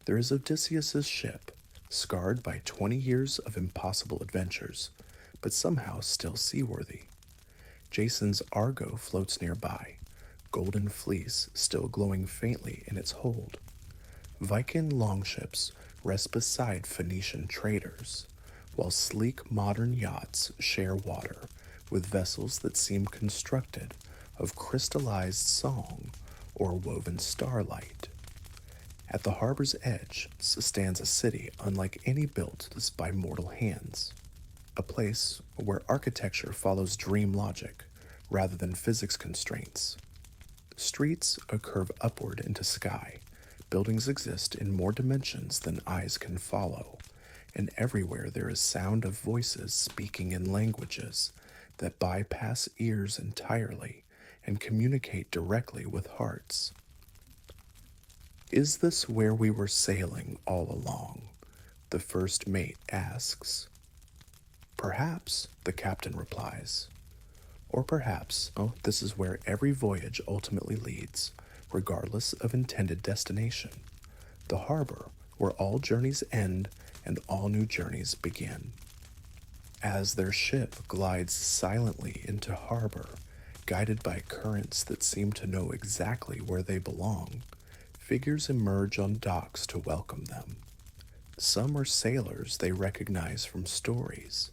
There is Odysseus's ship, scarred by 20 years of impossible adventures, but somehow still seaworthy. Jason's Argo floats nearby, golden fleece still glowing faintly in its hold. Viking longships rest beside Phoenician traders, while sleek modern yachts share water with vessels that seem constructed of crystallized song or woven starlight. At the harbor's edge stands a city unlike any built by mortal hands, a place where architecture follows dream logic rather than physics constraints. Streets curve upward into sky, buildings exist in more dimensions than eyes can follow, and everywhere there is sound of voices speaking in languages that bypass ears entirely and communicate directly with hearts. "Is this where we were sailing all along?" the first mate asks. "Perhaps," the captain replies. Or perhaps, this is where every voyage ultimately leads, regardless of intended destination: the harbor where all journeys end and all new journeys begin. As their ship glides silently into harbor, guided by currents that seem to know exactly where they belong, figures emerge on docks to welcome them. Some are sailors they recognize from stories,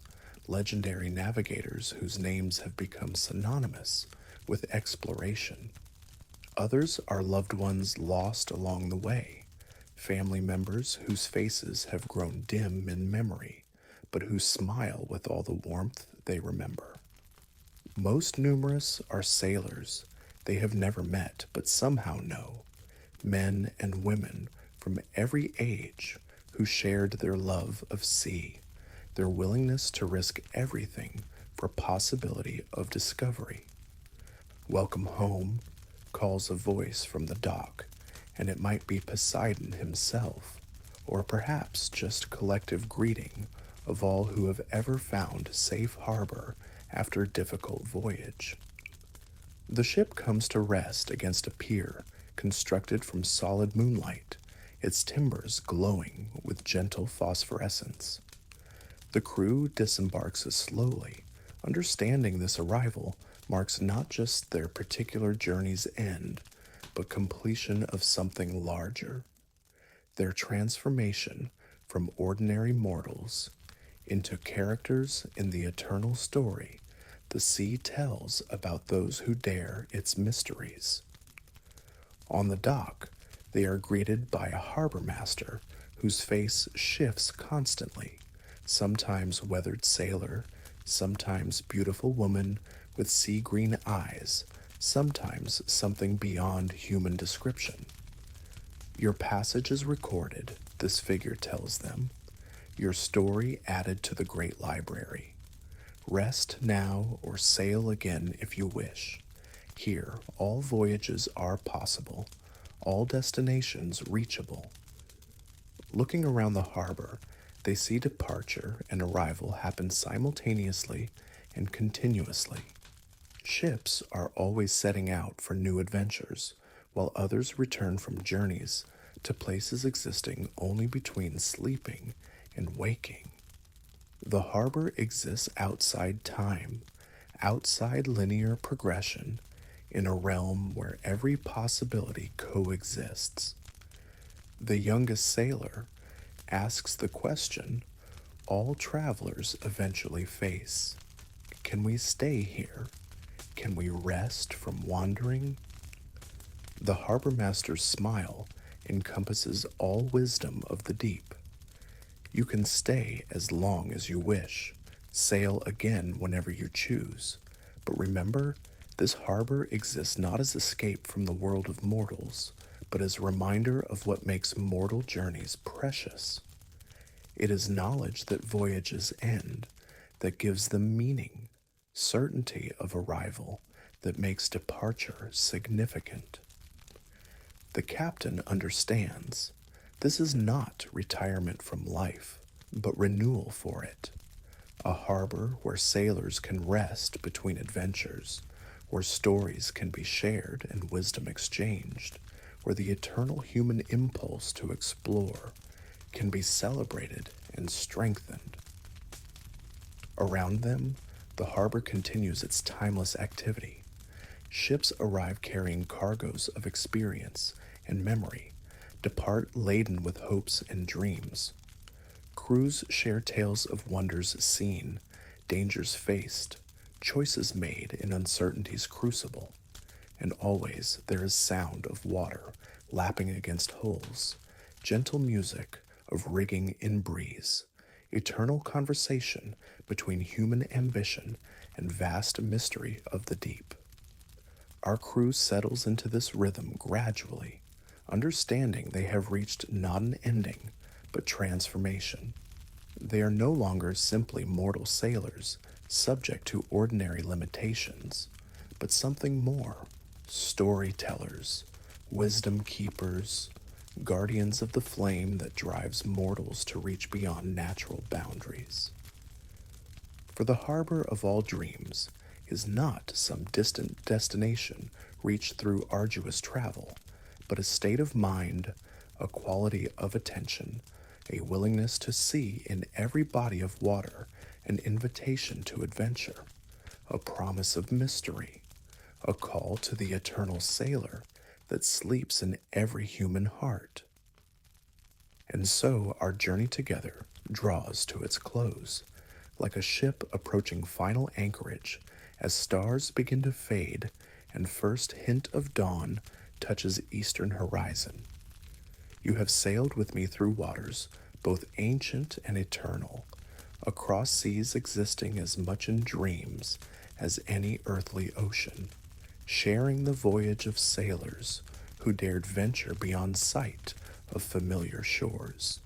legendary navigators whose names have become synonymous with exploration. Others are loved ones lost along the way, family members whose faces have grown dim in memory, but who smile with all the warmth they remember. Most numerous are sailors they have never met but somehow know, men and women from every age who shared their love of sea, their willingness to risk everything for possibility of discovery. "Welcome home," calls a voice from the dock, and it might be Poseidon himself, or perhaps just collective greeting of all who have ever found safe harbor after a difficult voyage. The ship comes to rest against a pier constructed from solid moonlight, its timbers glowing with gentle phosphorescence. The crew disembarks slowly, understanding this arrival marks not just their particular journey's end, but completion of something larger: their transformation from ordinary mortals into characters in the eternal story the sea tells about those who dare its mysteries. On the dock, they are greeted by a harbor master whose face shifts constantly, sometimes weathered sailor, sometimes beautiful woman with sea green eyes, sometimes something beyond human description. Your passage is recorded, this figure tells them, your story added to the great library. Rest now or sail again if you wish. Here, all voyages are possible, all destinations reachable. Looking around the harbor, they see departure and arrival happen simultaneously and continuously. Ships are always setting out for new adventures, while others return from journeys to places existing only between sleeping and waking. The harbor exists outside time, outside linear progression, in a realm where every possibility coexists. The youngest sailor asks the question all travelers eventually face. Can we stay here? Can we rest from wandering? The harbor master's smile encompasses all wisdom of the deep. You can stay as long as you wish, sail again whenever you choose. But remember, this harbor exists not as escape from the world of mortals, but as a reminder of what makes mortal journeys precious. It is knowledge that voyages end, that gives them meaning, certainty of arrival, that makes departure significant. The captain understands. This is not retirement from life, but renewal for it. A harbor where sailors can rest between adventures, where stories can be shared and wisdom exchanged, where the eternal human impulse to explore can be celebrated and strengthened. Around them, the harbor continues its timeless activity. Ships arrive carrying cargoes of experience and memory, depart laden with hopes and dreams. Crews share tales of wonders seen, dangers faced, choices made in uncertainty's crucible. And always there is sound of water lapping against hulls, gentle music of rigging in breeze, eternal conversation between human ambition and vast mystery of the deep. Our crew settles into this rhythm gradually, understanding they have reached not an ending, but transformation. They are no longer simply mortal sailors, subject to ordinary limitations, but something more, storytellers, wisdom keepers, guardians of the flame that drives mortals to reach beyond natural boundaries. For the harbor of all dreams is not some distant destination reached through arduous travel, but a state of mind, a quality of attention, a willingness to see in every body of water an invitation to adventure, a promise of mystery, a call to the eternal sailor that sleeps in every human heart. And so our journey together draws to its close, like a ship approaching final anchorage as stars begin to fade and first hint of dawn touches eastern horizon. You have sailed with me through waters both ancient and eternal, across seas existing as much in dreams as any earthly ocean, sharing the voyage of sailors who dared venture beyond sight of familiar shores.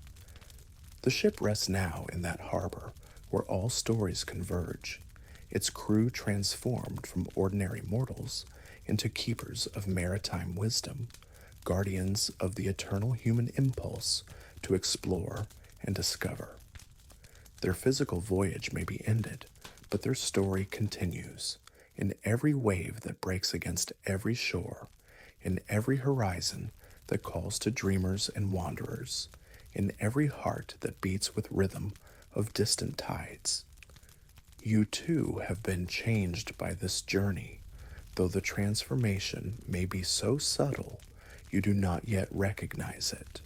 The ship rests now in that harbor where all stories converge, its crew transformed from ordinary mortals into keepers of maritime wisdom, guardians of the eternal human impulse to explore and discover. Their physical voyage may be ended, but their story continues in every wave that breaks against every shore, in every horizon that calls to dreamers and wanderers, in every heart that beats with rhythm of distant tides. You too have been changed by this journey, though the transformation may be so subtle you do not yet recognize it.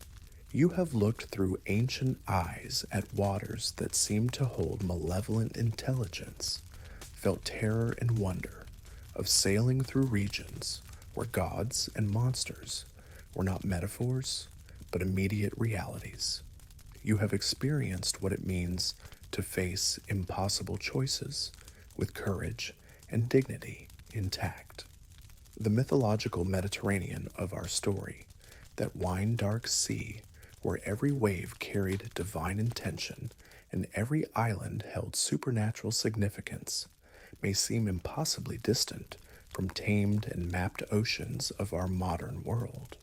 You have looked through ancient eyes at waters that seem to hold malevolent intelligence, felt terror and wonder of sailing through regions where gods and monsters were not metaphors, but immediate realities. You have experienced what it means to face impossible choices with courage and dignity intact. The mythological Mediterranean of our story, that wine dark sea where every wave carried divine intention and every island held supernatural significance, may seem impossibly distant from tamed and mapped oceans of our modern world.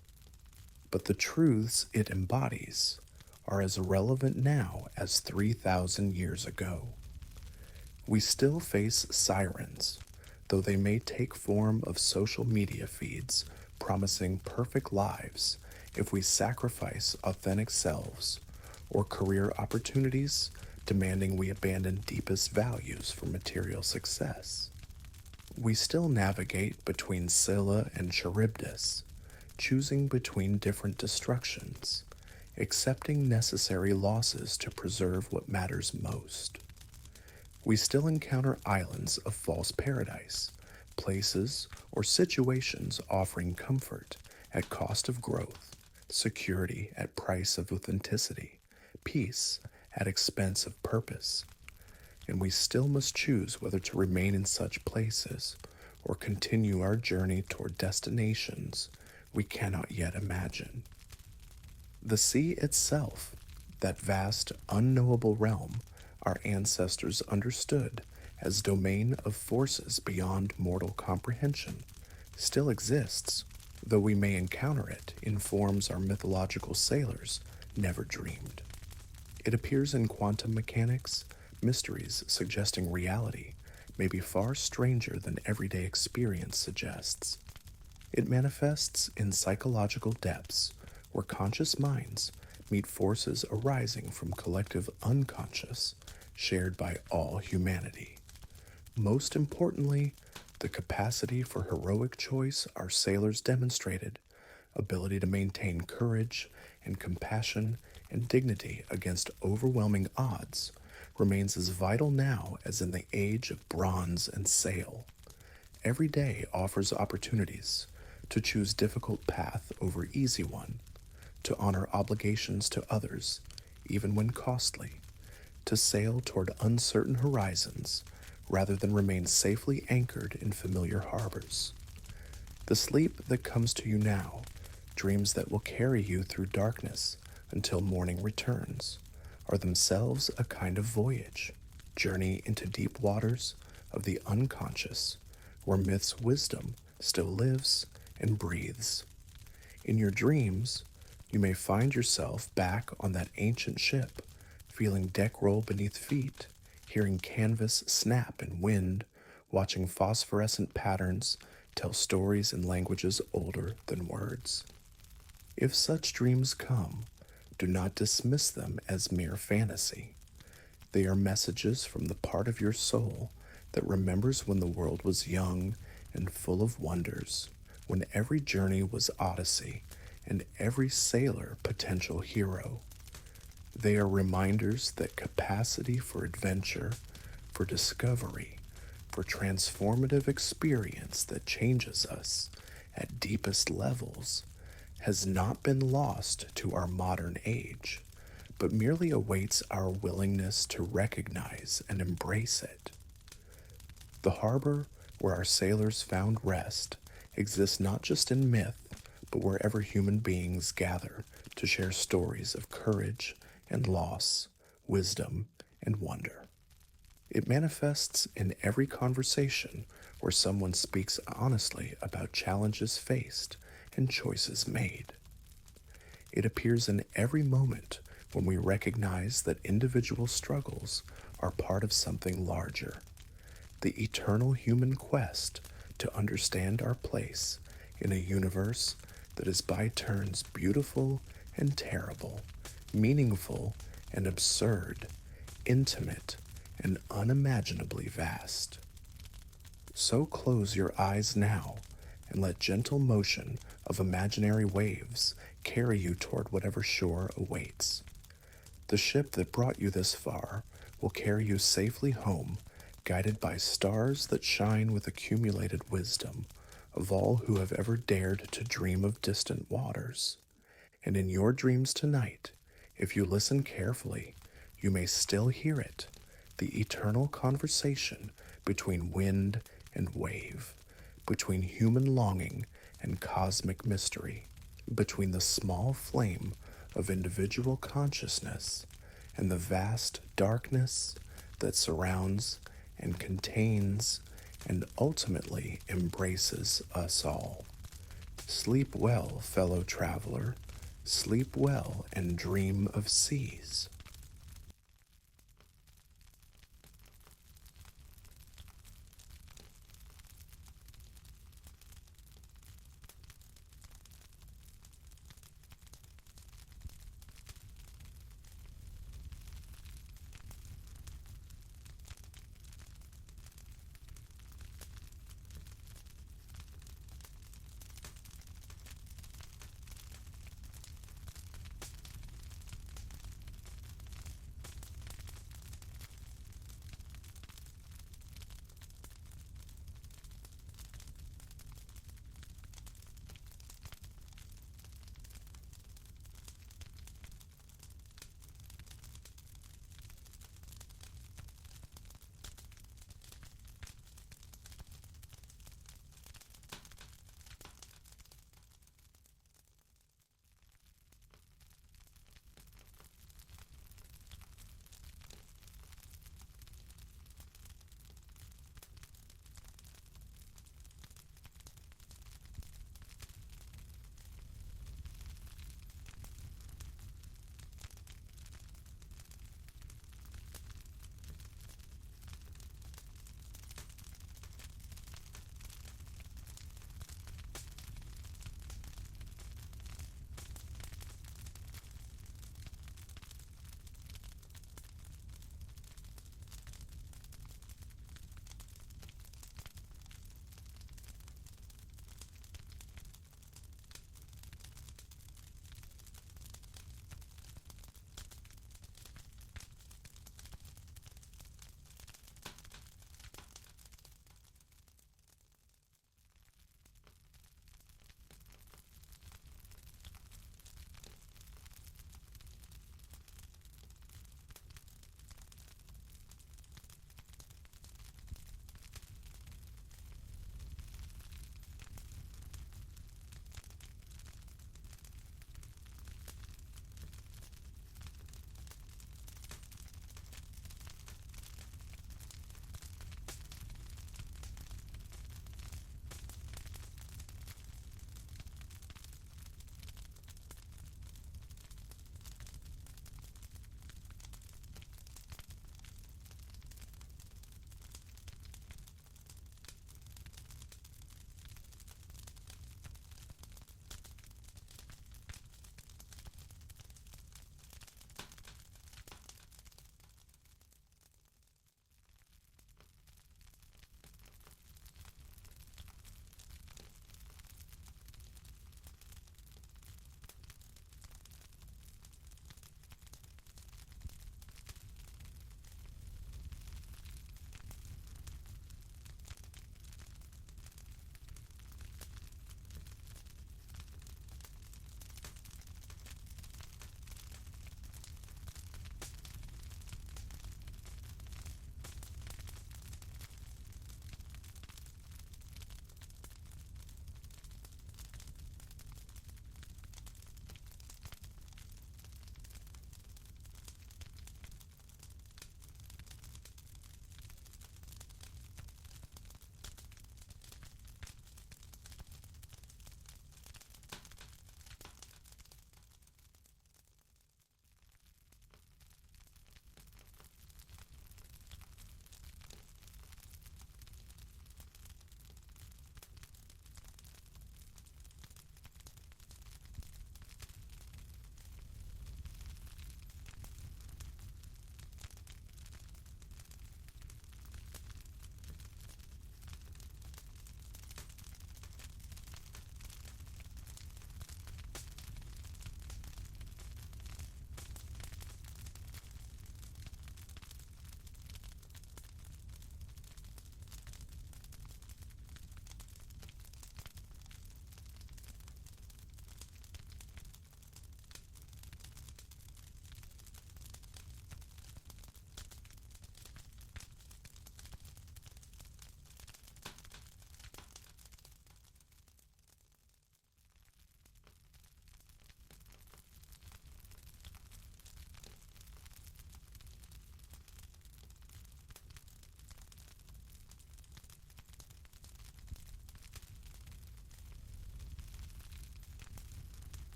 But the truths it embodies are as relevant now as 3,000 years ago. We still face sirens, though they may take form of social media feeds promising perfect lives if we sacrifice authentic selves, or career opportunities demanding we abandon deepest values for material success. We still navigate between Scylla and Charybdis, choosing between different destructions, accepting necessary losses to preserve what matters most. We still encounter islands of false paradise, places or situations offering comfort at cost of growth, security at price of authenticity, peace at expense of purpose. And we still must choose whether to remain in such places or continue our journey toward destinations we cannot yet imagine. The sea itself, that vast, unknowable realm our ancestors understood as domain of forces beyond mortal comprehension, still exists, though we may encounter it in forms our mythological sailors never dreamed. It appears in quantum mechanics, mysteries suggesting reality may be far stranger than everyday experience suggests. It manifests in psychological depths where conscious minds meet forces arising from collective unconscious, shared by all humanity. Most importantly, the capacity for heroic choice our sailors demonstrated, ability to maintain courage and compassion and dignity against overwhelming odds, remains as vital now as in the age of bronze and sail. Every day offers opportunities to choose difficult path over easy one, to honor obligations to others, even when costly, to sail toward uncertain horizons rather than remain safely anchored in familiar harbors. The sleep that comes to you now, dreams that will carry you through darkness until morning returns, are themselves a kind of voyage, journey into deep waters of the unconscious, where myth's wisdom still lives and breathes. In your dreams, you may find yourself back on that ancient ship, feeling deck roll beneath feet, hearing canvas snap in wind, watching phosphorescent patterns tell stories in languages older than words. If such dreams come, do not dismiss them as mere fantasy. They are messages from the part of your soul that remembers when the world was young and full of wonders, when every journey was odyssey and every sailor potential hero. They are reminders that capacity for adventure, for discovery, for transformative experience that changes us at deepest levels has not been lost to our modern age, but merely awaits our willingness to recognize and embrace it. The harbor where our sailors found rest exists not just in myth, but wherever human beings gather to share stories of courage and loss, wisdom and wonder. It manifests in every conversation where someone speaks honestly about challenges faced and choices made. It appears in every moment when we recognize that individual struggles are part of something larger, the eternal human quest to understand our place in a universe that is by turns beautiful and terrible, meaningful and absurd, intimate and unimaginably vast. So close your eyes now and let gentle motion of imaginary waves carry you toward whatever shore awaits. The ship that brought you this far will carry you safely home, guided by stars that shine with accumulated wisdom of all who have ever dared to dream of distant waters. And in your dreams tonight, if you listen carefully, you may still hear it, the eternal conversation between wind and wave, between human longing and cosmic mystery, between the small flame of individual consciousness and the vast darkness that surrounds and contains and ultimately embraces us all. Sleep well, fellow traveler. Sleep well and dream of seas.